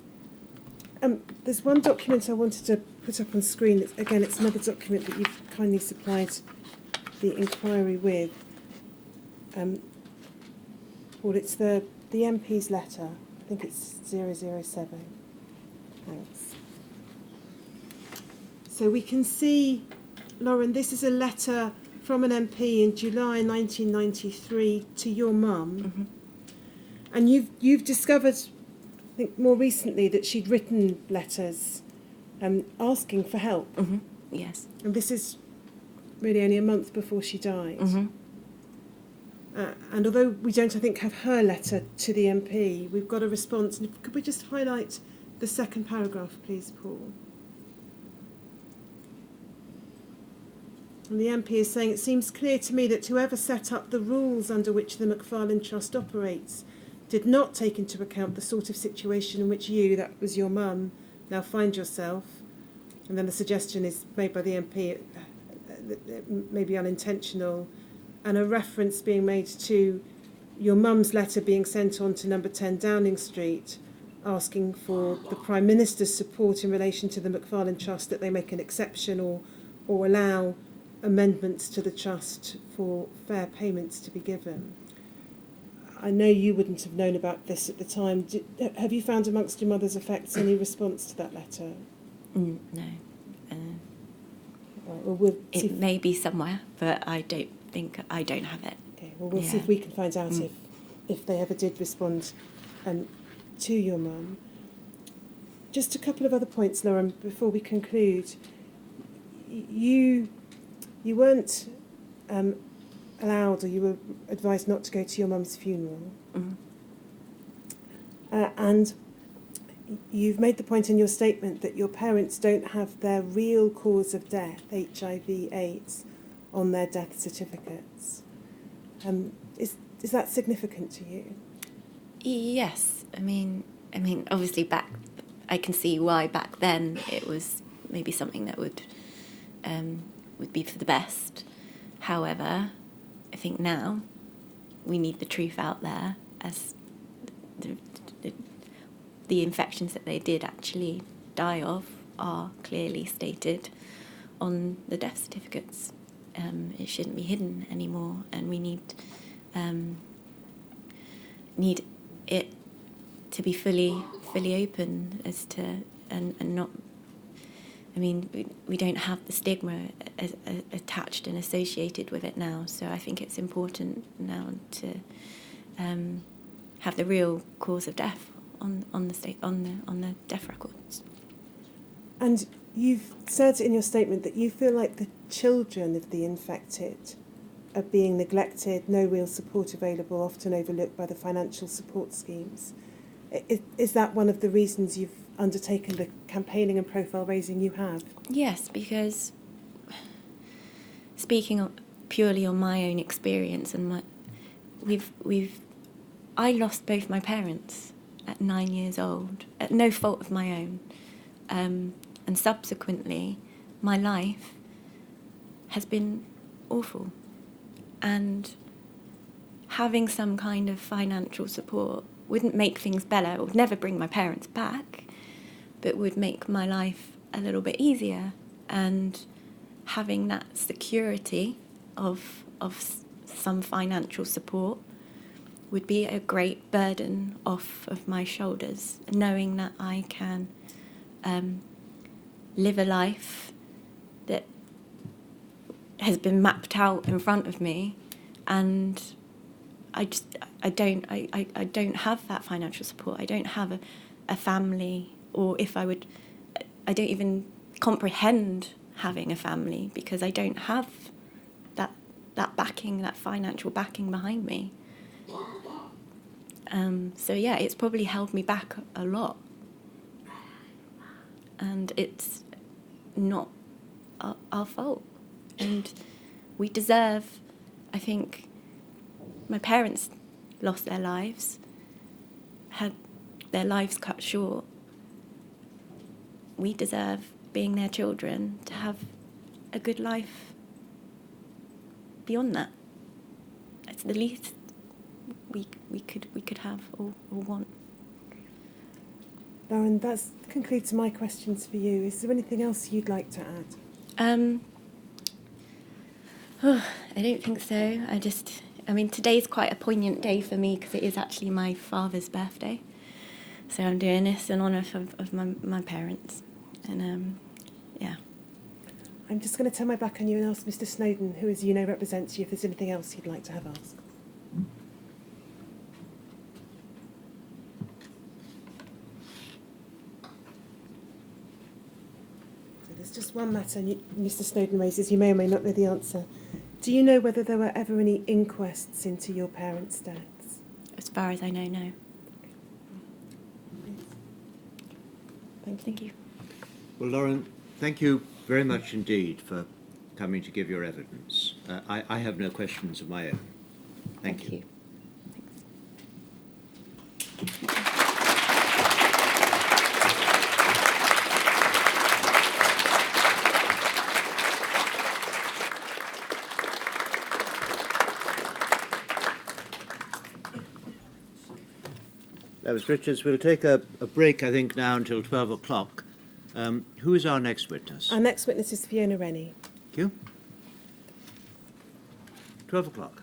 There's one document I wanted to put up on screen. It's another document that you've kindly supplied the inquiry with. Well, it's the MP's letter. I think it's 007. Thanks. So we can see, Lauren, this is a letter from an MP in July 1993 to your mum. And you've discovered, I think more recently, that she'd written letters asking for help. Yes. And this is really only a month before she died. Mm-hmm. And although we don't, I think, have her letter to the MP, we've got a response. And could we just highlight the second paragraph, please, Paul? And the MP is saying, it seems clear to me that whoever set up the rules under which the Macfarlane Trust operates did not take into account the sort of situation in which you, that was your mum, now find yourself. And then the suggestion is made by the MP, maybe unintentional, and a reference being made to your mum's letter being sent on to number 10 Downing Street, asking for the Prime Minister's support in relation to the Macfarlane Trust, that they make an exception or allow amendments to the trust for fair payments to be given. I know you wouldn't have known about this at the time. Have you found amongst your mother's effects any response to that letter? No. Right, well, we'll see It may be somewhere, but I don't have it. Okay, well, we'll see if we can find out if they ever did respond to your mum. Just a couple of other points, Lauren, before we conclude. You weren't allowed, or you were advised not to go to your mum's funeral. Mm. And you've made the point in your statement that your parents don't have their real cause of death, HIV/AIDS, on their death certificates. Is that significant to you? Yes, I mean, obviously I can see why back then it was maybe something that would be for the best. However, I think now we need the truth out there, as the infections that they did actually die of are clearly stated on the death certificates. It shouldn't be hidden anymore, and we need it to be fully open as to and not. I mean, we don't have the stigma attached and associated with it now, so I think it's important now to have the real cause of death on the death records. And you've said in your statement that you feel like the children of the infected are being neglected, no real support available, often overlooked by the financial support schemes. Is that one of the reasons you've undertaken the campaigning and profile raising you have? Yes, because speaking purely on my own experience, and I lost both my parents at 9 years old, at no fault of my own. And subsequently, my life has been awful. And having some kind of financial support wouldn't make things better. It would never bring my parents back, but would make my life a little bit easier. And having that security of some financial support would be a great burden off of my shoulders, knowing that I can live a life that has been mapped out in front of me, and I don't have that financial support. I don't have a family, or if I would, I don't even comprehend having a family, because I don't have that backing, that financial backing behind me. So yeah, it's probably held me back a lot. And it's not our fault. And we deserve, I think, my parents lost their lives, had their lives cut short. We deserve, being their children, to have a good life beyond that. It's the least we could have or want. Lauren, that concludes my questions for you. Is there anything else you'd like to add? I don't think so. Today's quite a poignant day for me, because it is actually my father's birthday. So I'm doing this in honour of my parents. And, yeah. I'm just going to turn my back on you and ask Mr. Snowden, who, as you know, represents you, if there's anything else you'd like to have asked. So there's just one matter Mr. Snowden raises. You may or may not know the answer. Do you know whether there were ever any inquests into your parents' deaths? As far as I know, no. Thank you. Well, Lauren, thank you very much indeed for coming to give your evidence. I have no questions of my own. Thank you. That was Richards. We'll take a break, I think, now until 12 o'clock. Who is our next witness? Our next witness is Fiona Rennie. Thank you. 12 o'clock.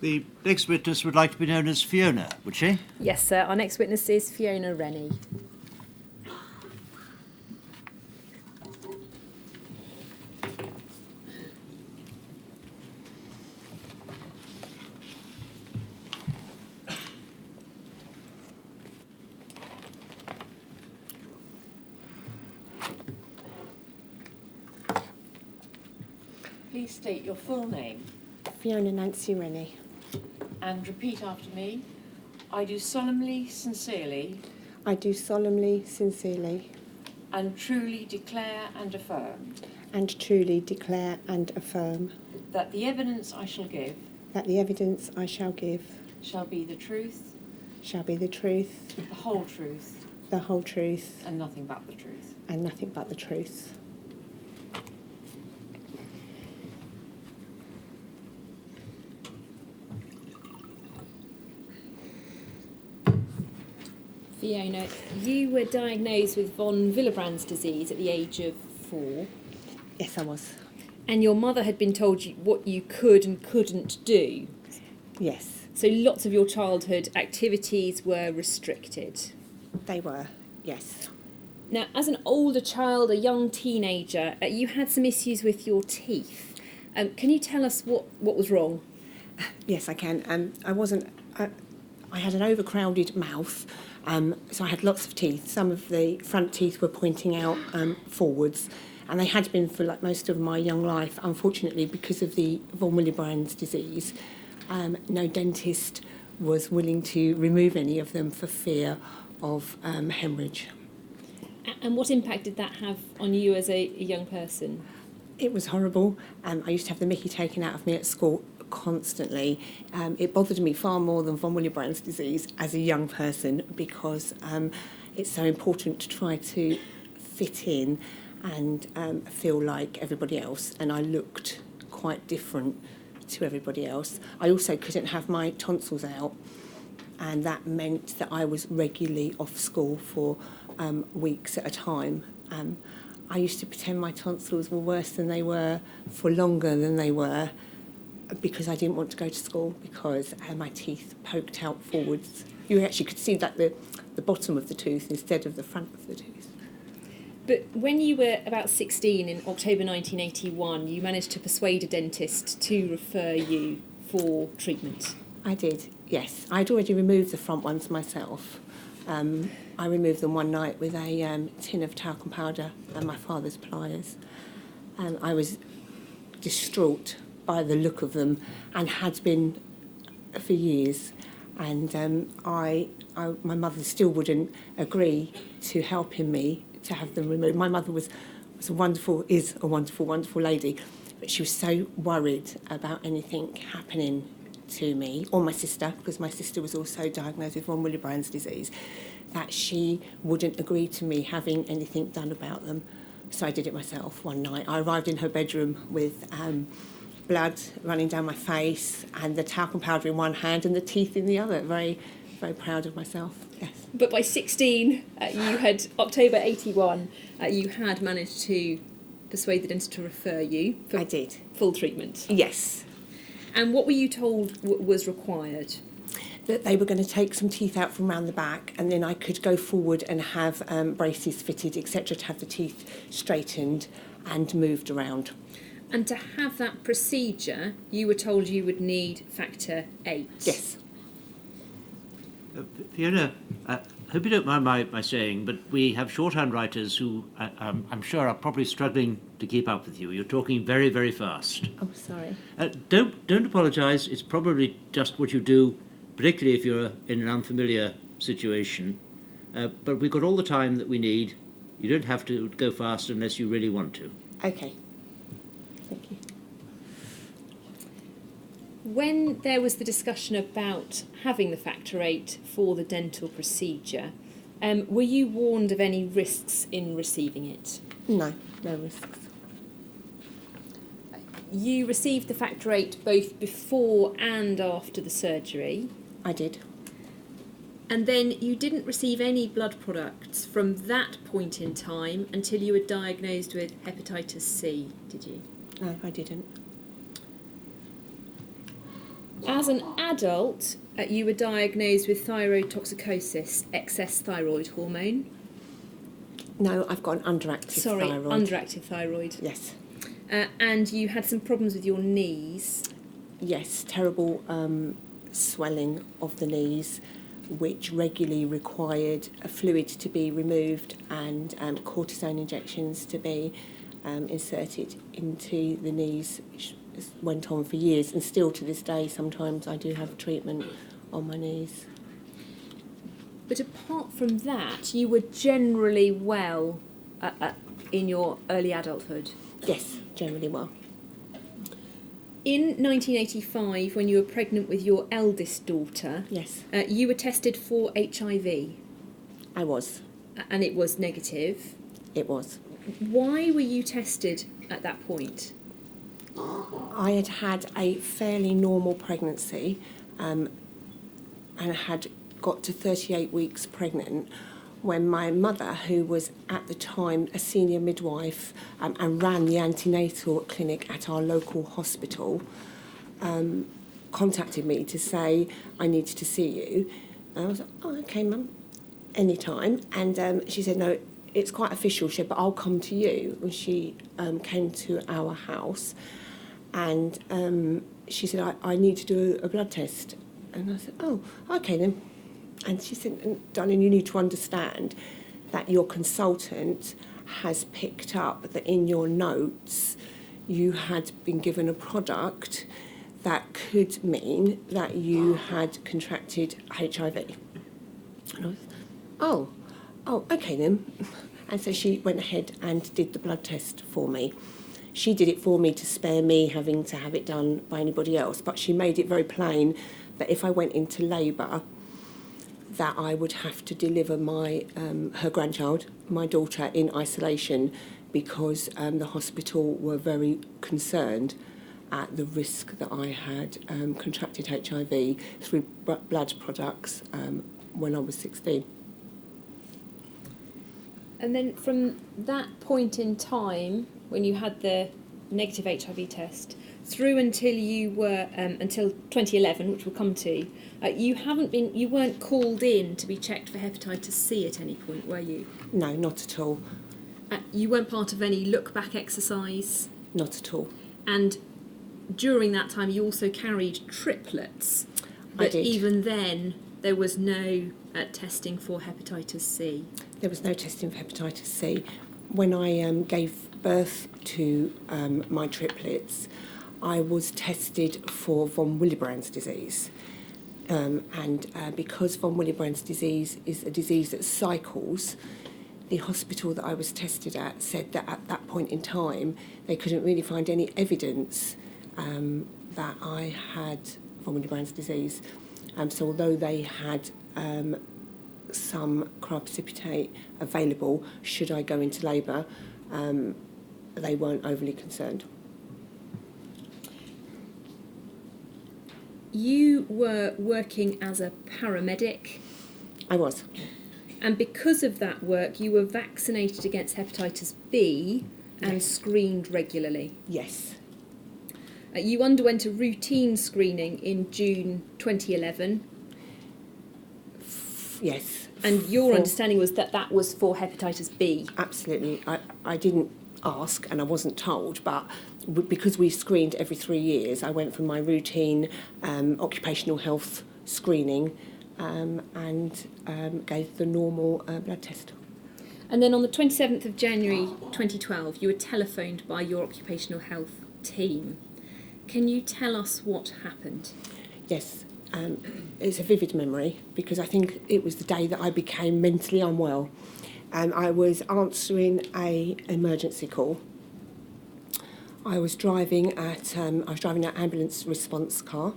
The next witness would like to be known as Fiona, would she? Yes, sir. Our next witness is Fiona Rennie. Please state your full name Fiona Nancy Rennie. and repeat after me. I do solemnly, sincerely, I do solemnly, sincerely, and truly declare and affirm and truly declare and affirm that the evidence I shall give that the evidence I shall give shall be the truth, shall be the truth, the whole truth, the whole truth, and nothing but the truth. and nothing but the truth. Fiona, you were diagnosed with von Willebrand's disease at the age of 4, Yes, I was. and your mother had been told you what you could and couldn't do. Yes, So lots of your childhood activities were restricted. they were. Yes. Now, as an older child, a young teenager, you had some issues with your teeth. Can you tell us what was wrong? Yes, I can. I had an overcrowded mouth, so I had lots of teeth. Some of the front teeth were pointing out forwards, and they had been for like most of my young life. Unfortunately, because of the von Willebrand's disease, no dentist was willing to remove any of them for fear of hemorrhage. And what impact did that have on you as a young person? It was horrible. I used to have the mickey taken out of me at school constantly. It bothered me far more than von Willebrand's disease as a young person because it's so important to try to fit in and feel like everybody else. And I looked quite different to everybody else. I also couldn't have my tonsils out, and that meant that I was regularly off school for weeks at a time. I used to pretend my tonsils were worse than they were for longer than they were because I didn't want to go to school because my teeth poked out forwards. You actually could see that the bottom of the tooth instead of the front of the tooth. But when you were about 16 in October 1981, you managed to persuade a dentist to refer you for treatment. I did, yes. I'd already removed the front ones myself. I removed them one night with a tin of talcum powder and my father's pliers. I was distraught by the look of them and had been for years. And my mother still wouldn't agree to helping me to have them removed. My mother is a wonderful lady, but she was so worried about anything happening to me, or my sister, because my sister was also diagnosed with von Willebrand's disease, that she wouldn't agree to me having anything done about them. So I did it myself one night. I arrived in her bedroom with blood running down my face and the talcum powder in one hand and the teeth in the other. Very, very proud of myself, yes. But by 16, you had, October 81, you had managed to persuade the dentist to refer you for I did. full treatment. Yes. And what were you told was required? That they were going to take some teeth out from around the back and then I could go forward and have braces fitted, etc., to have the teeth straightened and moved around. And to have that procedure, you were told you would need factor 8. Yes. Fiona, I hope you don't mind my saying, but we have shorthand writers who I'm sure are probably struggling to keep up with you. You're talking very, very fast. Oh, sorry. Don't apologise. It's probably just what you do, particularly if you're in an unfamiliar situation. But we've got all the time that we need. You don't have to go fast unless you really want to. Okay. Thank you. When there was the discussion about having the factor 8 for the dental procedure, were you warned of any risks in receiving it? No risks. You received the factor 8 both before and after the surgery. I did. And then you didn't receive any blood products from that point in time until you were diagnosed with hepatitis C, did you? No, I didn't. As an adult, you were diagnosed with thyroid toxicosis, excess thyroid hormone. No, I've got an underactive thyroid. Underactive thyroid. Yes. And you had some problems with your knees. Yes, terrible swelling of the knees, which regularly required a fluid to be removed and cortisone injections to be inserted into the knees, which went on for years, and still to this day sometimes I do have treatment on my knees. But apart from that, you were generally well in your early adulthood. Yes, generally well. In 1985, when you were pregnant with your eldest daughter, Yes, you were tested for HIV, I was. and it was negative. It was. Why were you tested at that point? I had had a fairly normal pregnancy and had got to 38 weeks pregnant when my mother, who was at the time a senior midwife and ran the antenatal clinic at our local hospital, contacted me to say, I need to see you. And I was like, oh, okay, Mum, anytime. And she said, no, it's quite official, she said, but I'll come to you. And she came to our house and she said, I need to do a blood test. And I said, oh, okay then. And she said, darling, you need to understand that your consultant has picked up that in your notes you had been given a product that could mean that you had contracted HIV. And I was, oh, okay then. And so she went ahead and did the blood test for me. She did it for me to spare me having to have it done by anybody else, but she made it very plain that if I went into labour, that I would have to deliver my her grandchild, my daughter, in isolation because the hospital were very concerned at the risk that I had contracted HIV through blood products when I was 16. And then from that point in time, when you had the negative HIV test, through until you were until 2011, which we'll come to, you weren't called in to be checked for hepatitis C at any point, were you? No, not at all. You weren't part of any look-back exercise, Not at all. and during that time you also carried triplets. I But did. even then, there was no testing for hepatitis C. There was no testing for hepatitis C. When I gave birth to my triplets, I was tested for von Willebrand's disease. Because von Willebrand's disease is a disease that cycles, the hospital that I was tested at said that at that point in time, they couldn't really find any evidence that I had von Willebrand's disease. So although they had some cryoprecipitate available, should I go into labour, they weren't overly concerned. You were working as a paramedic, I was. and because of that work, you were vaccinated against hepatitis B and Yes. screened regularly. Yes. You underwent a routine screening in June 2011, Yes. and your For- understanding was that that was for hepatitis B. Absolutely. I didn't ask and I wasn't told, but because we screened every 3 years, I went for my routine occupational health screening and gave the normal blood test. And then on the 27th of January 2012, you were telephoned by your occupational health team. Can you tell us what happened? Yes, it's a vivid memory because I think it was the day that I became mentally unwell. And I was answering an emergency call. I was driving an ambulance response car.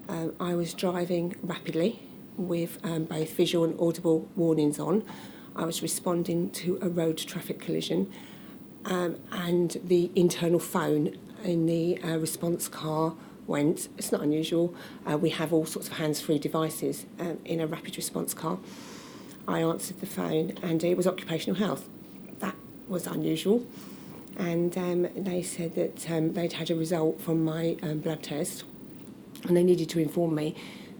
I was driving rapidly with both visual and audible warnings on. I was responding to a road traffic collision, and the internal phone in the response car went. It's not unusual. We have all sorts of hands-free devices in a rapid response car. I answered the phone and it was occupational health. That was unusual. And they said that they'd had a result from my blood test and they needed to inform me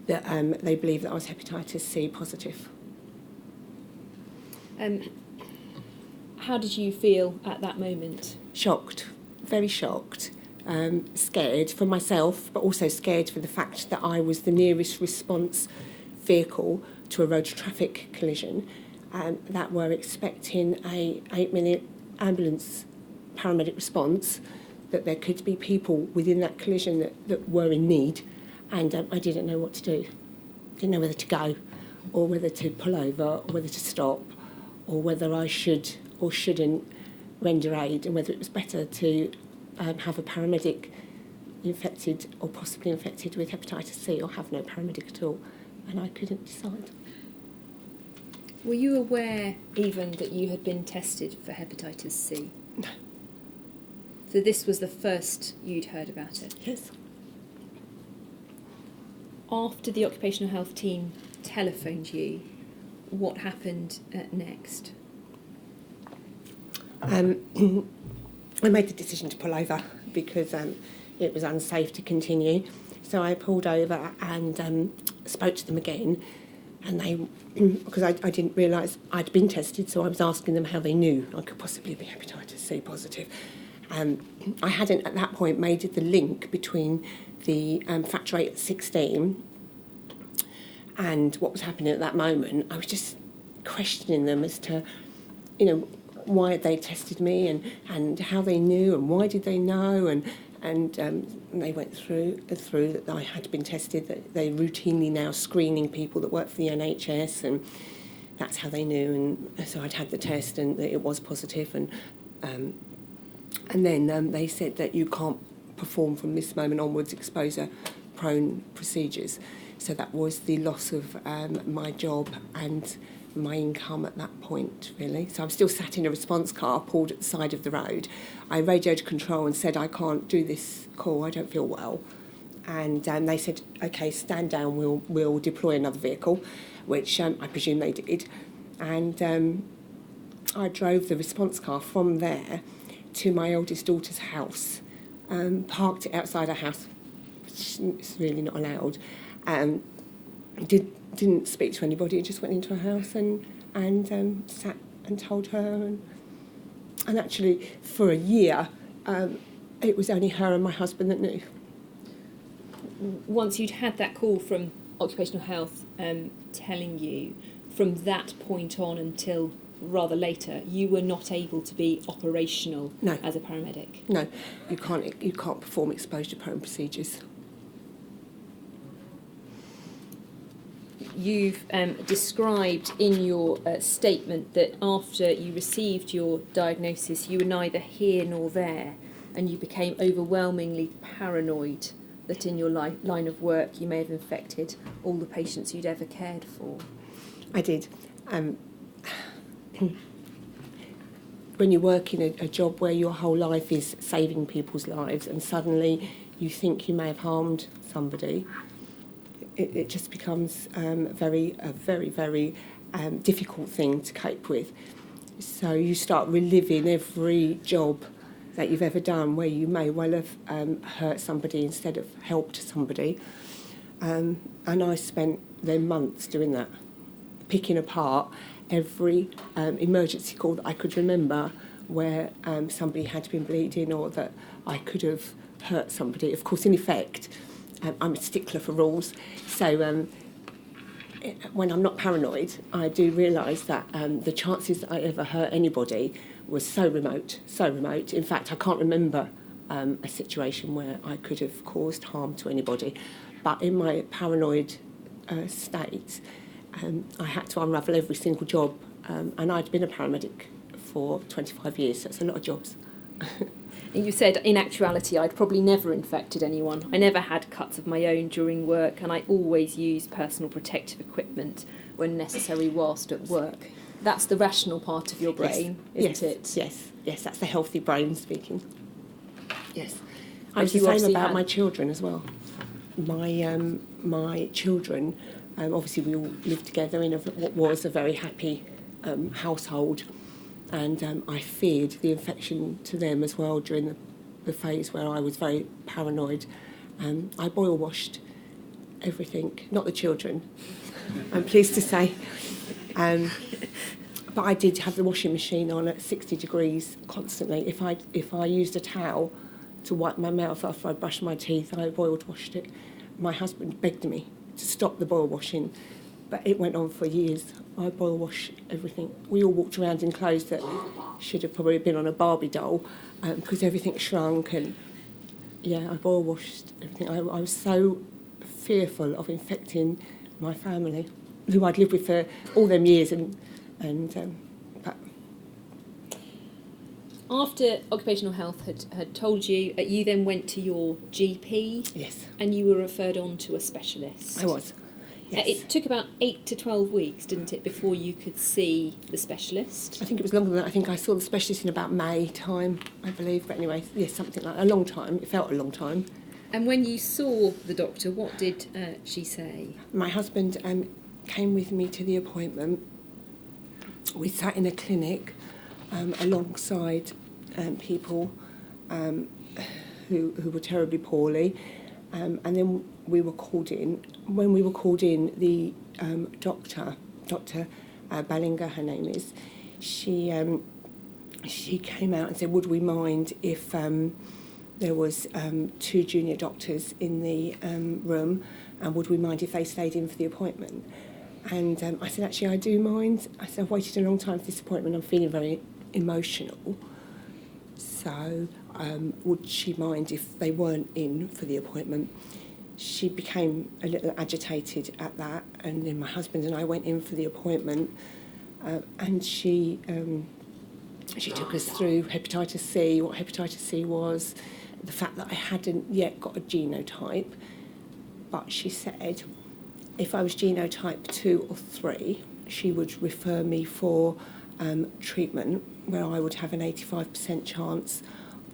that they believed that I was hepatitis C positive. How did you feel at that moment? Shocked, very shocked, scared for myself, but also scared for the fact that I was the nearest response vehicle to a road traffic collision, that were expecting a 8-minute ambulance paramedic response, that there could be people within that collision that were in need, and I didn't know what to do. Didn't know whether to go, or whether to pull over, or whether to stop, or whether I should or shouldn't render aid, and whether it was better to have a paramedic infected or possibly infected with hepatitis C or have no paramedic at all, and I couldn't decide. Were you aware even that you had been tested for hepatitis C? No. So this was the first you'd heard about it? Yes. After the occupational health team telephoned you, what happened next? I made the decision to pull over because it was unsafe to continue. So I pulled over and spoke to them again, and they, because I didn't realise I'd been tested, so I was asking them how they knew I could possibly be hepatitis C positive. I hadn't at that point made the link between the factor rate at 16 and what was happening at that moment. I was just questioning them as to, why had they tested me and how they knew and why did they know, and they went through that I had been tested, that they routinely now screening people that work for the NHS, and that's how they knew. And so I'd had the test and that it was positive, and then they said that you can't perform from this moment onwards exposure-prone procedures. So that was the loss of my job and my income at that point, really. So I'm still sat in a response car, pulled at the side of the road. I radioed control and said, I can't do this call, I don't feel well. And they said, OK, stand down, we'll deploy another vehicle, which I presume they did. And I drove the response car from there to my eldest daughter's house, parked it outside her house, which is really not allowed. Didn't speak to anybody, just went into her house and sat and told her. And actually, for a year, it was only her and my husband that knew. Once you'd had that call from occupational health telling you, from that point on until rather later, you were not able to be operational as a paramedic? No, you can't perform exposure-prone procedures. You've described in your statement that after you received your diagnosis, you were neither here nor there, and you became overwhelmingly paranoid that in your line of work you may have infected all the patients you'd ever cared for. I did. When you work in a job where your whole life is saving people's lives and suddenly you think you may have harmed somebody, it just becomes a very, very difficult thing to cope with. So you start reliving every job that you've ever done where you may well have hurt somebody instead of helped somebody. And I spent then months doing that, picking apart every emergency call that I could remember where somebody had been bleeding or that I could have hurt somebody. Of course, in effect, I'm a stickler for rules, so when I'm not paranoid, I do realise that the chances that I ever hurt anybody was so remote. In fact, I can't remember a situation where I could have caused harm to anybody. But in my paranoid state, I had to unravel every single job, and I'd been a paramedic for 25 years, so it's a lot of jobs. And you said, in actuality, I'd probably never infected anyone. I never had cuts of my own during work, and I always used personal protective equipment when necessary whilst at work. That's the rational part of your brain, isn't it? Yes, that's the healthy brain speaking. Yes. I was You the same obviously about had- my children as well. My children, obviously we all lived together in what was a very happy household, and I feared the infection to them as well during the phase where I was very paranoid. I boil washed everything, not the children, I'm pleased to say. But I did have the washing machine on at 60 degrees constantly. If I used a towel to wipe my mouth after I brushed my teeth, I boiled washed it. My husband begged me to stop the boil washing, but it went on for years. I boil wash everything. We all walked around in clothes that should have probably been on a Barbie doll, because everything shrunk, and yeah, I boil washed everything. I was so fearful of infecting my family, who I'd lived with for all them years, but After occupational health had told you, you then went to your GP yes, and you were referred on to a specialist. I was. Yes. It took about 8 to 12 weeks, didn't it, before you could see the specialist? I think it was longer than that. I think I saw the specialist in about May time, I believe. But anyway, yes, something like a long time. It felt a long time. And when you saw the doctor, what did she say? My husband came with me to the appointment. We sat in a clinic alongside people who were terribly poorly, and then we were called in. When we were called in, the Dr. Ballinger, her name is, she came out and said, would we mind if there was 2 junior doctors in the room, and would we mind if they stayed in for the appointment? And I said, actually, I do mind. I said, I've waited a long time for this appointment. I'm feeling very emotional. So would she mind if they weren't in for the appointment? She became a little agitated at that, and then my husband and I went in for the appointment, and she took us through hepatitis C, what hepatitis C was, the fact that I hadn't yet got a genotype, but she said if I was genotype 2 or 3, she would refer me for treatment where I would have an 85% chance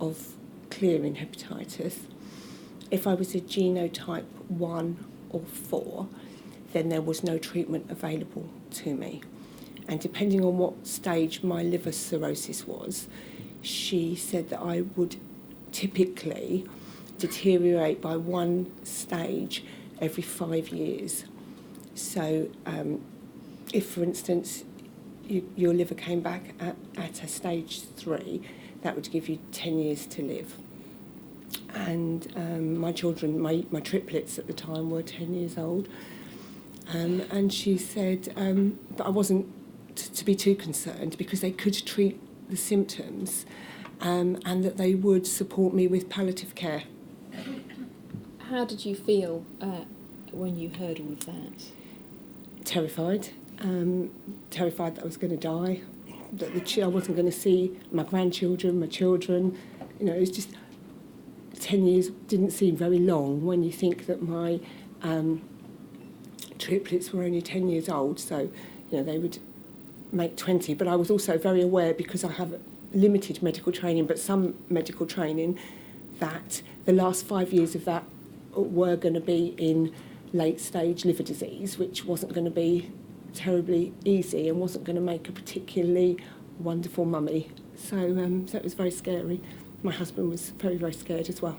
of clearing hepatitis. If I was a genotype 1 or 4, then there was no treatment available to me. And depending on what stage my liver cirrhosis was, she said that I would typically deteriorate by 1 stage every 5 years. So if, for instance, your liver came back at a stage 3, that would give you 10 years to live. And my children, my triplets at the time, were 10 years old. And she said that I wasn't to be too concerned because they could treat the symptoms, and that they would support me with palliative care. How did you feel when you heard all of that? Terrified. Terrified that I was going to die, that I wasn't going to see my grandchildren, my children. You know, it was just 10 years didn't seem very long when you think that my triplets were only 10 years old, so you know they would make 20. But I was also very aware, because I have limited medical training, but some medical training, that the last 5 years of that were going to be in late stage liver disease, which wasn't going to be terribly easy and wasn't going to make a particularly wonderful mummy. So it was very scary. My husband was very, very scared as well.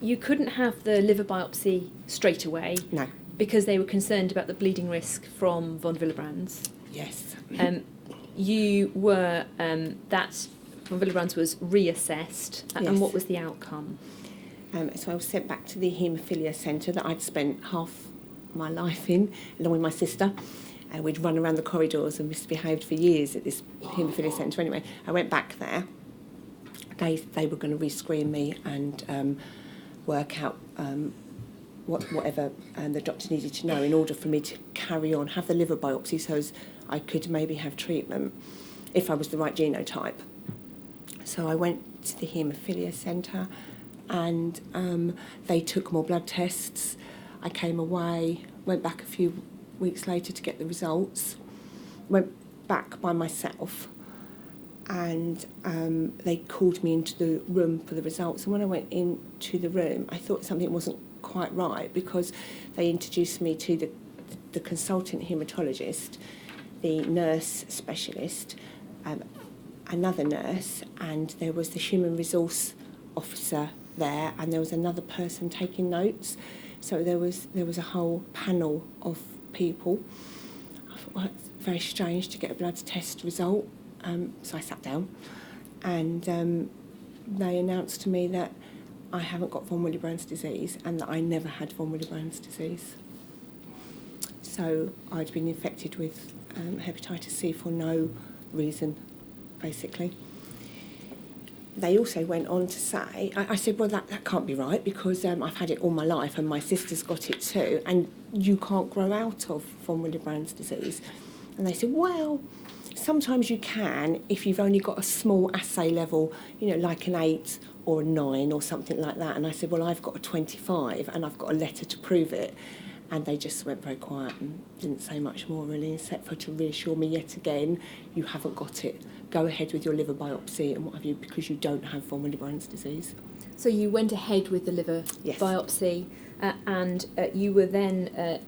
You couldn't have the liver biopsy straight away. No. Because they were concerned about the bleeding risk from von Willebrand's. Yes. You were, that von Willebrand's was reassessed, Yes. and what was the outcome? So I was sent back to the haemophilia centre that I'd spent half my life in, along with my sister. We'd run around the corridors and misbehaved for years at this haemophilia centre. Anyway, I went back there. They were going to rescreen me and work out whatever the doctor needed to know in order for me to carry on, have the liver biopsy so as I could maybe have treatment if I was the right genotype. So I went to the haemophilia centre, and they took more blood tests. I came away, went back a few weeks later to get the results, went back by myself, and they called me into the room for the results. And when I went into the room, I thought something wasn't quite right, because they introduced me to the consultant haematologist, the nurse specialist, another nurse, and there was the human resource officer there, and there was another person taking notes. So there was a whole panel of people. I thought, well, it's very strange to get a blood test result. So I sat down, and they announced to me that I haven't got von Willebrand's disease and that I never had von Willebrand's disease. So I'd been infected with hepatitis C for no reason, basically. They also went on to say, I said, well, that can't be right, because I've had it all my life and my sister's got it too, and you can't grow out of von Willebrand's disease. And they said, well, sometimes you can if you've only got a small assay level, like an 8 or a 9 or something like that. And I said, well, I've got a 25 and I've got a letter to prove it. And they just went very quiet and didn't say much more, really, except for to reassure me yet again, you haven't got it. Go ahead with your liver biopsy and what have you, because you don't have von Willebrand's disease. So you went ahead with the liver Yes. biopsy, and you were then.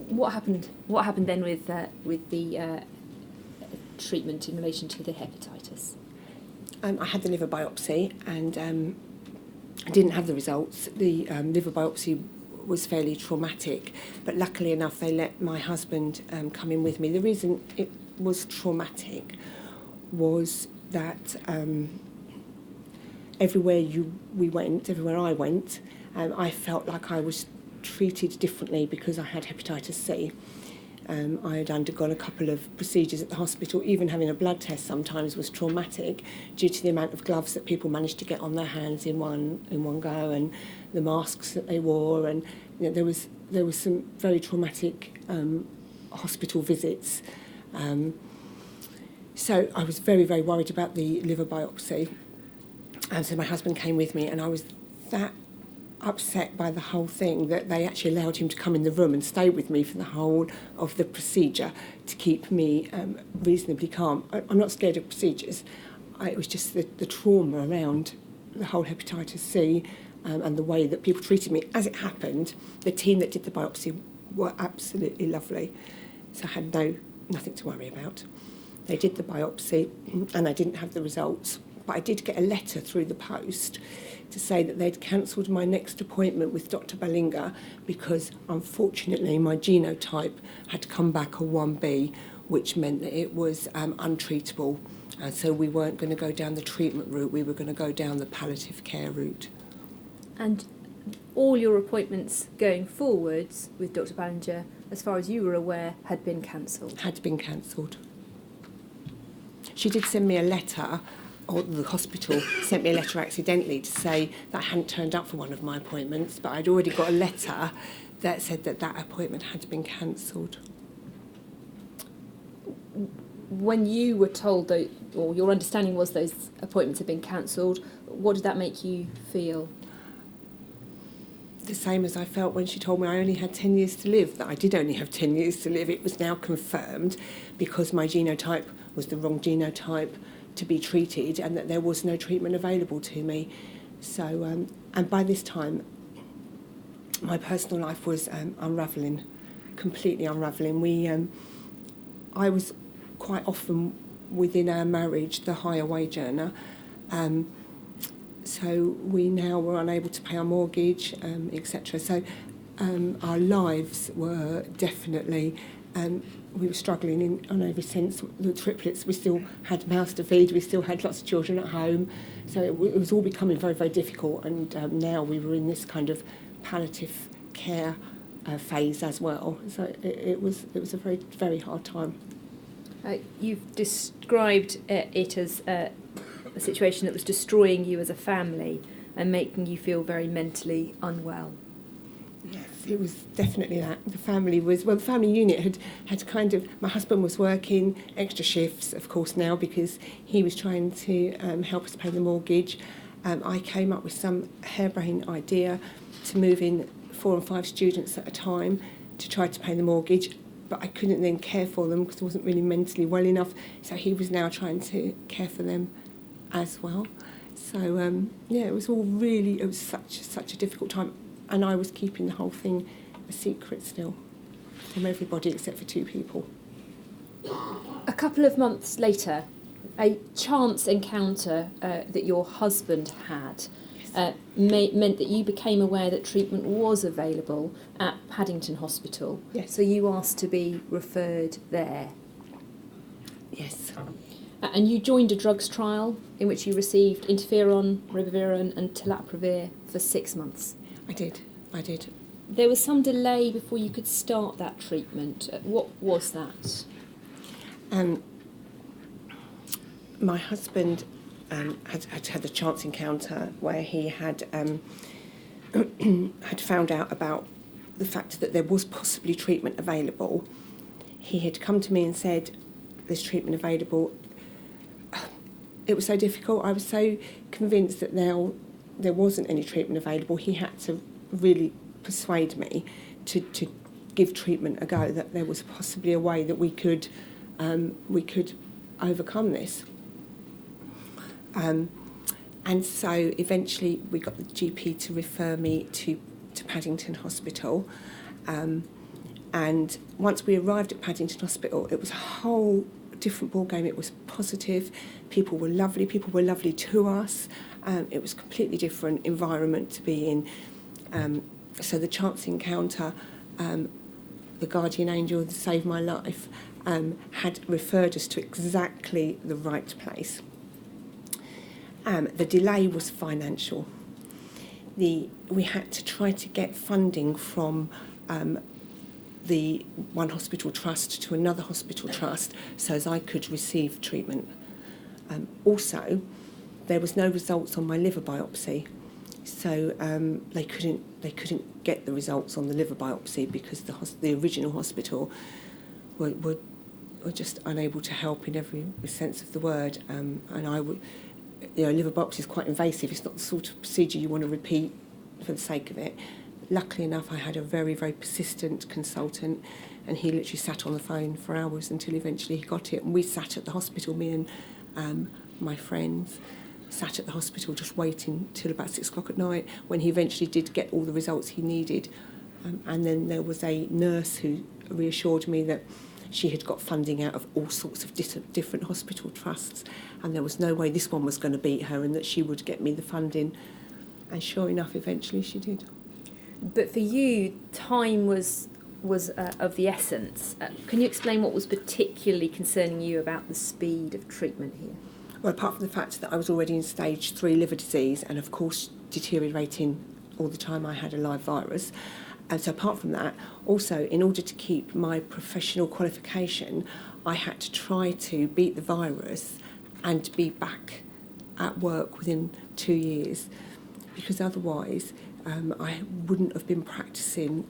What happened? What happened then with the treatment in relation to the hepatitis? I had the liver biopsy, and I didn't have the results. The liver biopsy was fairly traumatic, but luckily enough they let my husband come in with me. The reason it was traumatic was that everywhere I went, I felt like I was treated differently because I had hepatitis C. I had undergone a couple of procedures at the hospital. Even having a blood test sometimes was traumatic due to the amount of gloves that people managed to get on their hands in one go, and the masks that they wore, and there was some very traumatic hospital visits. So I was very, very worried about the liver biopsy, and so my husband came with me, and I was that upset by the whole thing that they actually allowed him to come in the room and stay with me for the whole of the procedure to keep me reasonably calm. I'm not scared of procedures. It was just the trauma around the whole hepatitis C and the way that people treated me. As it happened, the team that did the biopsy were absolutely lovely, so I had nothing to worry about. They did the biopsy and I didn't have the results, but I did get a letter through the post to say that they'd cancelled my next appointment with Dr. Ballinger because, unfortunately, my genotype had come back a 1B, which meant that it was untreatable. So we weren't going to go down the treatment route, we were going to go down the palliative care route. And all your appointments going forwards with Dr. Ballinger, as far as you were aware, had been cancelled? Had been cancelled. She did send me a letter, or the hospital sent me a letter accidentally to say that I hadn't turned up for one of my appointments, but I'd already got a letter that said that appointment had been cancelled. When you were told that, or your understanding was those appointments had been cancelled, what did that make you feel? The same as I felt when she told me I only had 10 years to live, that I did only have 10 years to live. It was now confirmed because my genotype was the wrong genotype to be treated and that there was no treatment available to me. So, and by this time, my personal life was unravelling, completely unravelling. I was quite often within our marriage the higher wage earner. So we now were unable to pay our mortgage, etc. So our lives were definitely, we were struggling on every sense. The triplets, we still had a house to feed, we still had lots of children at home. So it was all becoming very, very difficult. And now we were in this kind of palliative care phase as well. So it was a very, very hard time. You've described it as a situation that was destroying you as a family and making you feel very mentally unwell. Yes, it was definitely that. The family unit had kind of, my husband was working extra shifts, of course, now because he was trying to help us pay the mortgage. I came up with some harebrained idea to move in 4 and 5 students at a time to try to pay the mortgage. but I couldn't then care for them because I wasn't really mentally well enough. So he was now trying to care for them as well. So it was such a difficult time, and I was keeping the whole thing a secret still from everybody except for 2 people. A couple of months later, a chance encounter that your husband had meant that you became aware that treatment was available at Paddington Hospital. Yes. So you asked to be referred there. Yes. And you joined a drugs trial in which you received interferon, ribavirin and telaprevir for 6 months. I did. There was some delay before you could start that treatment. What was that? My husband had a chance encounter where he had had found out about the fact that there was possibly treatment available. He had come to me and said, "There's treatment available." It was so difficult. I was so convinced that there wasn't any treatment available. He had to really persuade me to give treatment a go, that there was possibly a way that we could overcome this. And so eventually we got the GP to refer me to Paddington Hospital. And once we arrived at Paddington Hospital, it was a whole different ballgame. It was positive. People were lovely to us. It was a completely different environment to be in. So the chance encounter, the guardian angel that saved my life, had referred us to exactly the right place. The delay was financial. We had to try to get funding from the one hospital trust to another hospital trust so as I could receive treatment. Also, there was no results on my liver biopsy, so they couldn't get the results on the liver biopsy because the original hospital were just unable to help in every sense of the word. And liver biopsy is quite invasive. It's not the sort of procedure you want to repeat for the sake of it. Luckily enough, I had a very, very persistent consultant, and he literally sat on the phone for hours until eventually he got it. And we sat at the hospital, me and my friends, sat at the hospital just waiting till about 6 o'clock at night when he eventually did get all the results he needed. And then there was a nurse who reassured me that she had got funding out of all sorts of different hospital trusts, and there was no way this one was going to beat her and that she would get me the funding. And sure enough, eventually she did. But for you, time was of the essence. Can you explain what was particularly concerning you about the speed of treatment here? Well, apart from the fact that I was already in stage 3 liver disease and, of course, deteriorating all the time, I had a live virus. And so apart from that, also, in order to keep my professional qualification, I had to try to beat the virus and be back at work within 2 years, because otherwise I wouldn't have been practising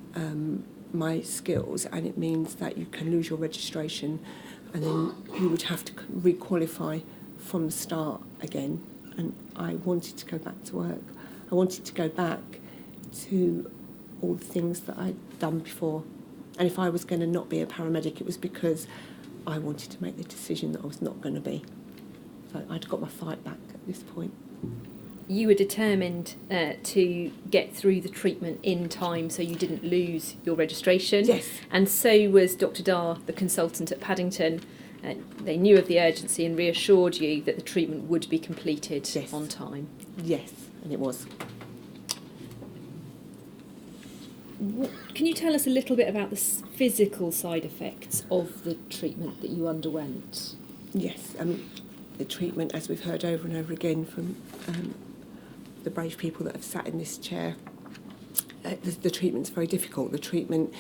my skills, and it means that you can lose your registration and then you would have to re-qualify from the start again. And I wanted to go back to work. I wanted to go back to all the things that I'd done before. And if I was going to not be a paramedic, it was because I wanted to make the decision that I was not going to be. So I'd got my fight back at this point. You were determined to get through the treatment in time so you didn't lose your registration. Yes. And so was Dr. Dar, the consultant at Paddington. They knew of the urgency and reassured you that the treatment would be completed on time. Yes, and it was. Can you tell us a little bit about the physical side effects of the treatment that you underwent? Yes, the treatment, as we've heard over and over again from the brave people that have sat in this chair, the treatment's very difficult. The treatment,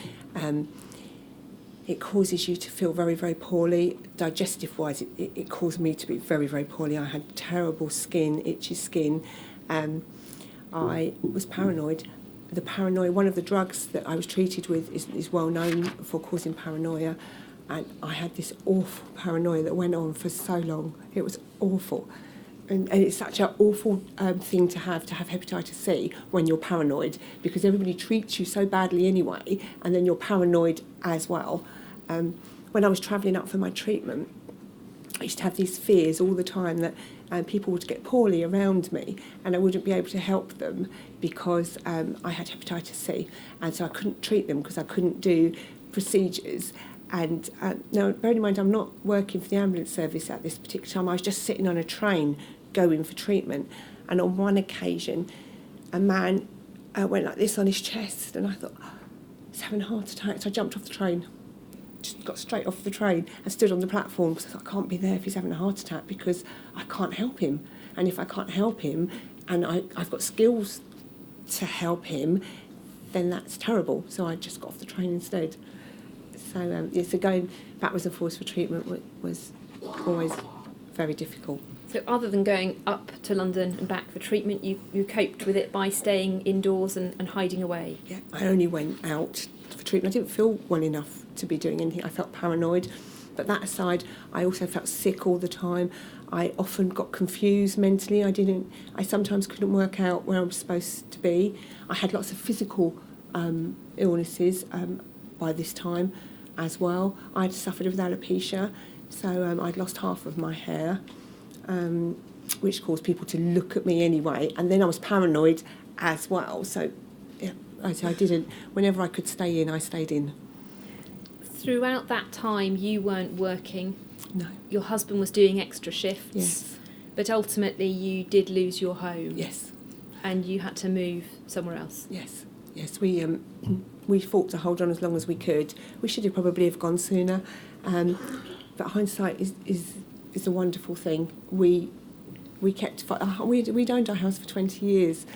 it causes you to feel very, very poorly. Digestive-wise, it caused me to be very, very poorly. I had terrible skin, itchy skin. I was paranoid. The paranoia, one of the drugs that I was treated with is well known for causing paranoia, and I had this awful paranoia that went on for so long. It was awful, and it's such an awful thing to have hepatitis C when you're paranoid, because everybody treats you so badly anyway, and then you're paranoid as well. When I was travelling up for my treatment, I used to have these fears all the time that people would get poorly around me and I wouldn't be able to help them because I had hepatitis C, and so I couldn't treat them because I couldn't do procedures. And now, bearing in mind, I'm not working for the ambulance service at this particular time. I was just sitting on a train going for treatment, and on one occasion, a man went like this on his chest, and I thought, oh, he's having a heart attack. So I jumped off the train, just got straight off the train and stood on the platform because I thought, I can't be there if he's having a heart attack because I can't help him. And if I can't help him and I've got skills to help him, then that's terrible. So I just got off the train instead. So, so going backwards and forwards for treatment was always very difficult. So other than going up to London and back for treatment, you coped with it by staying indoors and hiding away? Yeah, I only went out for treatment. I didn't feel well enough to be doing anything. I felt paranoid. But that aside, I also felt sick all the time. I often got confused mentally. I sometimes couldn't work out where I was supposed to be. I had lots of physical illnesses by this time as well. I'd suffered with alopecia, so I'd lost half of my hair, which caused people to look at me anyway. And then I was paranoid as well. So yeah, I didn't. Whenever I could stay in, I stayed in. Throughout that time, you weren't working. No. Your husband was doing extra shifts. Yes. But ultimately, you did lose your home. Yes. And you had to move somewhere else. Yes. Yes. We fought to hold on as long as we could. We should have probably have gone sooner. But hindsight is a wonderful thing. We owned our house for 20 years.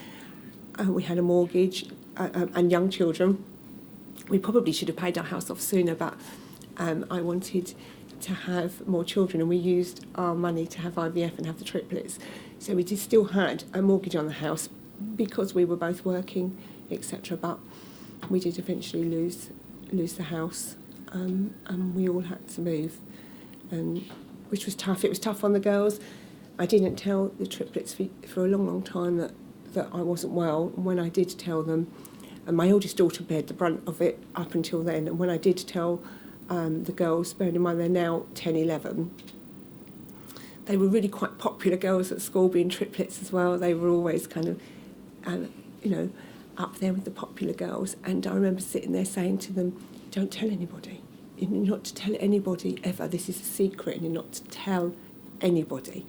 We had a mortgage and young children. We probably should have paid our house off sooner, but I wanted to have more children, and we used our money to have IVF and have the triplets. So we still had a mortgage on the house because we were both working, etc. But we did eventually lose the house, and we all had to move, which was tough. It was tough on the girls. I didn't tell the triplets for a long, long time that I wasn't well. And when I did tell them, and my oldest daughter bared the brunt of it up until then. And when I did tell the girls, bearing in mind they're now 10, 11, they were really quite popular girls at school, being triplets as well. They were always kind of, up there with the popular girls. And I remember sitting there saying to them, don't tell anybody. You're not to tell anybody ever. This is a secret, and you're not to tell anybody.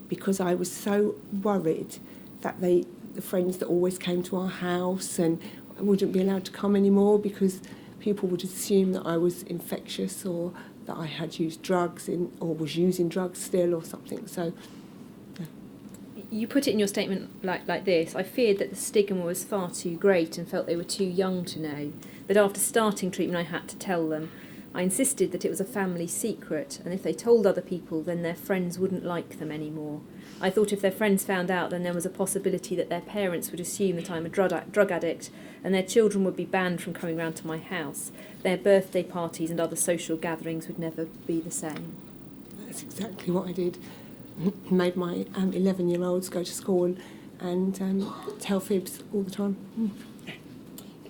Because I was so worried that the friends that always came to our house and wouldn't be allowed to come anymore because people would assume that I was infectious or that I had used drugs or was using drugs still or something. So, yeah. You put it in your statement like this: I feared that the stigma was far too great and felt they were too young to know. But after starting treatment, I had to tell them. I insisted that it was a family secret, and if they told other people, then their friends wouldn't like them anymore. I thought if their friends found out, then there was a possibility that their parents would assume that I'm a drug addict, and their children would be banned from coming round to my house. Their birthday parties and other social gatherings would never be the same. That's exactly what I did. Made my 11-year-olds go to school and tell fibs all the time.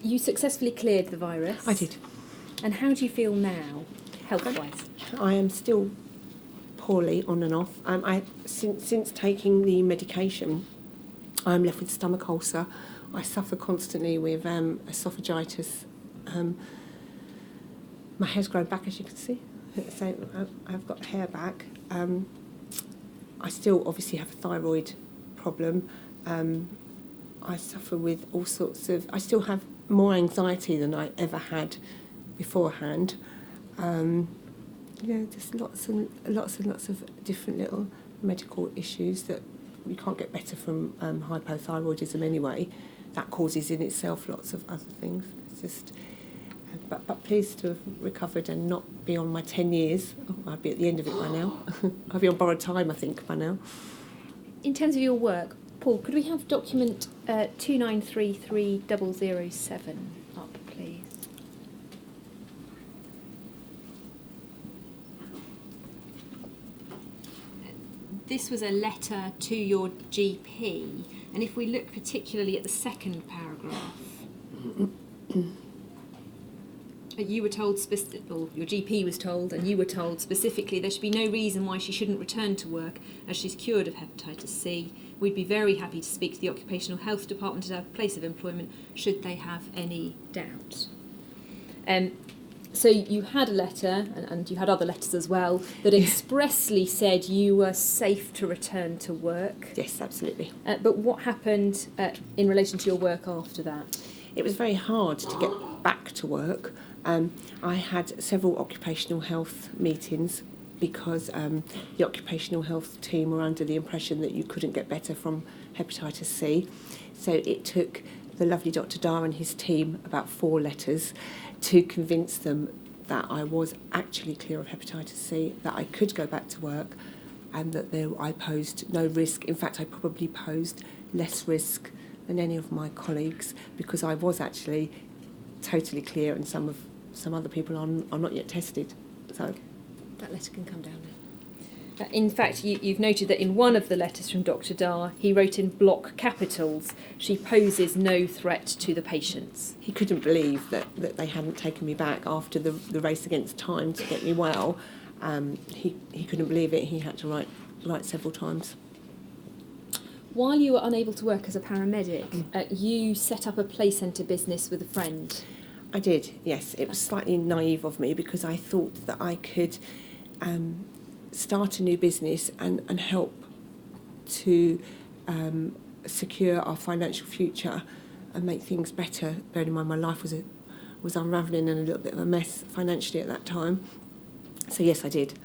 You successfully cleared the virus. I did. And how do you feel now, health-wise? I am still poorly on and off. Since taking the medication, I'm left with stomach ulcer. I suffer constantly with esophagitis. My hair's grown back, as you can see. So I've got hair back. I still obviously have a thyroid problem. I suffer with all sorts of... I still have more anxiety than I ever had beforehand. Just lots of different little medical issues that you can't get better from hypothyroidism anyway. That causes in itself lots of other things. It's just, but pleased to have recovered and not be on my 10 years. I'd be at the end of it by now. I'll be on borrowed time, I think, by now. In terms of your work, Paul, could we have document 2933007 up, please? This was a letter to your GP, and if we look particularly at the second paragraph, You were told, or your GP was told, and you were told specifically there should be no reason why she shouldn't return to work as she's cured of hepatitis C. We'd be very happy to speak to the Occupational Health Department at our place of employment should they have any doubt. So you had a letter, and you had other letters as well, that expressly said you were safe to return to work. Yes, absolutely. But what happened in relation to your work after that? It was very hard to get back to work. I had several occupational health meetings because the occupational health team were under the impression that you couldn't get better from hepatitis C. So it took the lovely Dr. Dar and his team about 4 letters to convince them that I was actually clear of hepatitis C, that I could go back to work, and that I posed no risk. In fact, I probably posed less risk than any of my colleagues because I was actually totally clear, and some other people are not yet tested. So That letter can come down now. In fact, you've noted that in one of the letters from Dr. Dar, he wrote in block capitals, she poses no threat to the patients. he couldn't believe that they hadn't taken me back after the race against time to get me well. He couldn't believe it. He had to write several times. While you were unable to work as a paramedic, you set up a play centre business with a friend. I did, yes. It was slightly naive of me because I thought that I could start a new business and help to secure our financial future and make things better. Bearing in mind my life was unravelling and a little bit of a mess financially at that time. So yes, I did.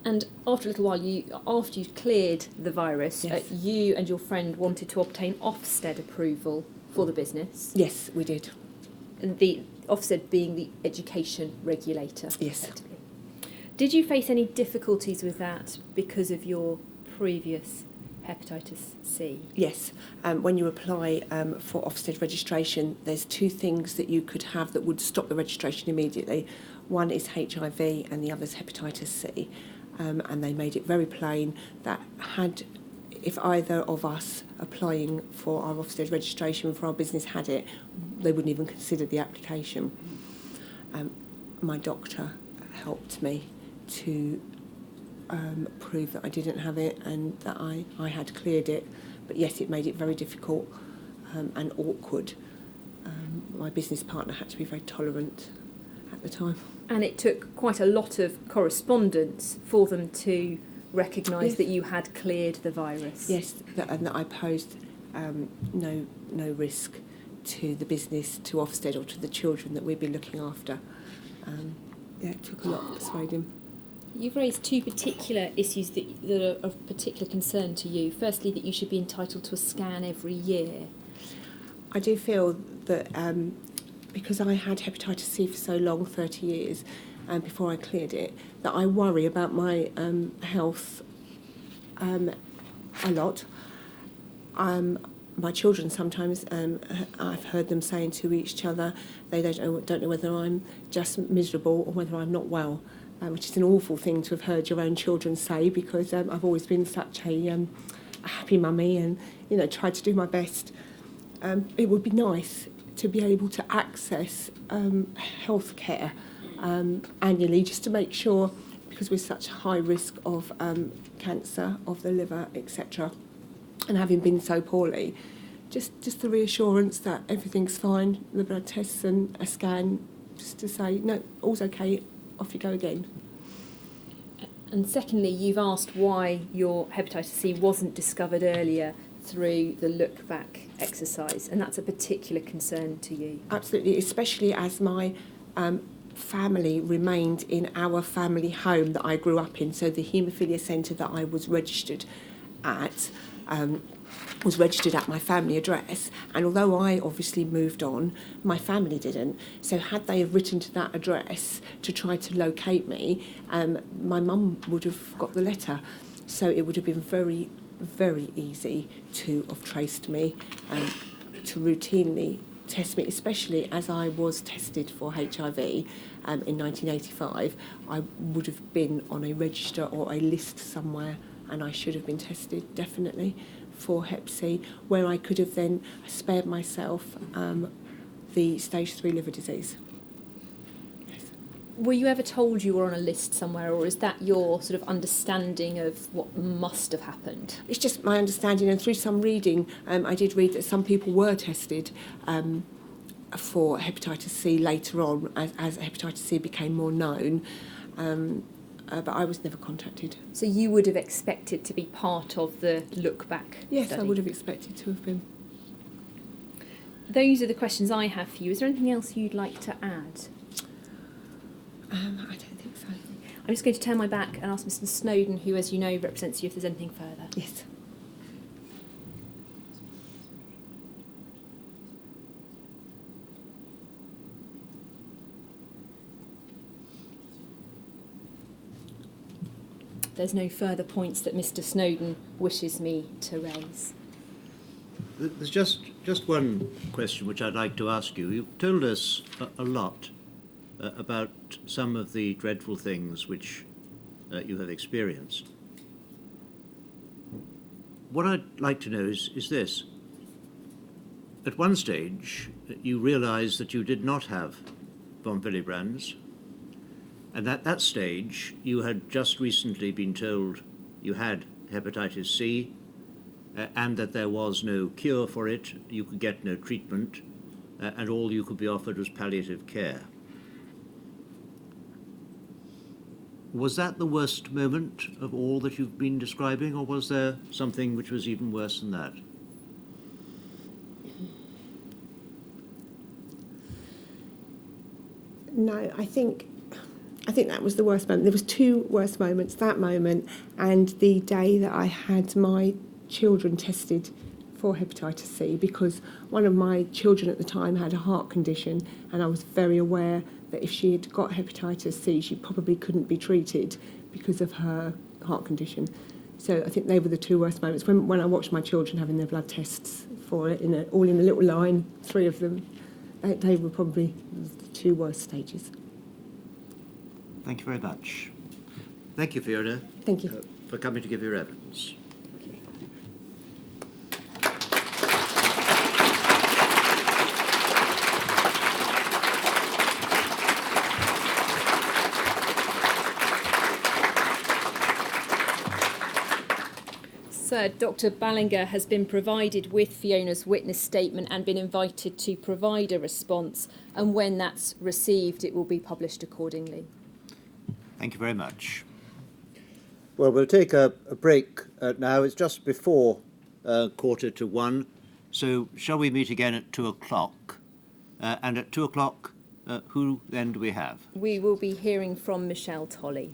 And after a little while, after you cleared the virus, Yes. you and your friend wanted to obtain Ofsted approval for the business. Yes, we did. And the Ofsted being the education regulator. Yes. Effectively. Did you face any difficulties with that because of your previous hepatitis C? Yes. When you apply for Ofsted registration, there's 2 things that you could have that would stop the registration immediately. One is HIV and the other is hepatitis C. And they made it very plain that if either of us applying for our Ofsted registration for our business had it, they wouldn't even consider the application. My doctor helped me to prove that I didn't have it and that I had cleared it. But yes, it made it very difficult and awkward. My business partner had to be very tolerant at the time. And it took quite a lot of correspondence for them to recognise that you had cleared the virus. Yes, and that I posed no risk to the business, to Ofsted or to the children that we'd be looking after. It took a lot of persuading. You've raised 2 particular issues that are of particular concern to you. Firstly, that you should be entitled to a scan every year. I do feel that because I had hepatitis C for so long, 30 years, before I cleared it, that I worry about my health a lot. My children sometimes, I've heard them saying to each other, they don't know whether I'm just miserable or whether I'm not well, which is an awful thing to have heard your own children say, because I've always been such a happy mummy and tried to do my best. It would be nice to be able to access health care annually, just to make sure, because we're such high risk of cancer of the liver, etc., and having been so poorly, just the reassurance that everything's fine, the blood tests and a scan, just to say, no, all's okay, off you go again. And secondly, you've asked why your hepatitis C wasn't discovered earlier through the look back exercise, and that's a particular concern to you. Absolutely, especially as my family remained in our family home that I grew up in. So the haemophilia centre that I was registered at my family address, and although I obviously moved on, my family didn't. So had they have written to that address to try to locate me, my mum would have got the letter. So it would have been very, very easy to have traced me and to routinely test me, especially as I was tested for HIV in 1985. I would have been on a register or a list somewhere, and I should have been tested definitely for Hep C, where I could have then spared myself the stage 3 liver disease. Were you ever told you were on a list somewhere, or is that your sort of understanding of what must have happened? It's just my understanding, and through some reading, I did read that some people were tested for hepatitis C later on, as hepatitis C became more known, but I was never contacted. So you would have expected to be part of the look back Yes, study? I would have expected to have been. Those are the questions I have for you. Is there anything else you'd like to add? I don't think so. I'm just going to turn my back and ask Mr. Snowden, who, as you know, represents you, if there's anything further. Yes. There's no further points that Mr. Snowden wishes me to raise. There's just one question which I'd like to ask you. You've told us a lot about some of the dreadful things which you have experienced. What I'd like to know is this. At one stage, you realised that you did not have von Willebrands, and at that stage, you had just recently been told you had hepatitis C, and that there was no cure for it, you could get no treatment, and all you could be offered was palliative care. Was that the worst moment of all that you've been describing, or was there something which was even worse than that? No, I think that was the worst moment. There was two worst moments, that moment and the day that I had my children tested for hepatitis C, because one of my children at the time had a heart condition, and I was very aware that if she had got hepatitis C, she probably couldn't be treated because of her heart condition. So I think they were the two worst moments. When I watched my children having their blood tests for it, all in a little line, 3 of them, they were probably the two worst stages. Thank you very much. Thank you, Fiona. Thank you. For coming to give your evidence. Sir, Dr. Ballinger has been provided with Fiona's witness statement and been invited to provide a response, and when that's received, it will be published accordingly. Thank you very much. Well, we'll take a break now. It's just before 1:45, so shall we meet again at 2:00? And at 2:00, who then do we have? We will be hearing from Michelle Tolley.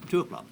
2:00.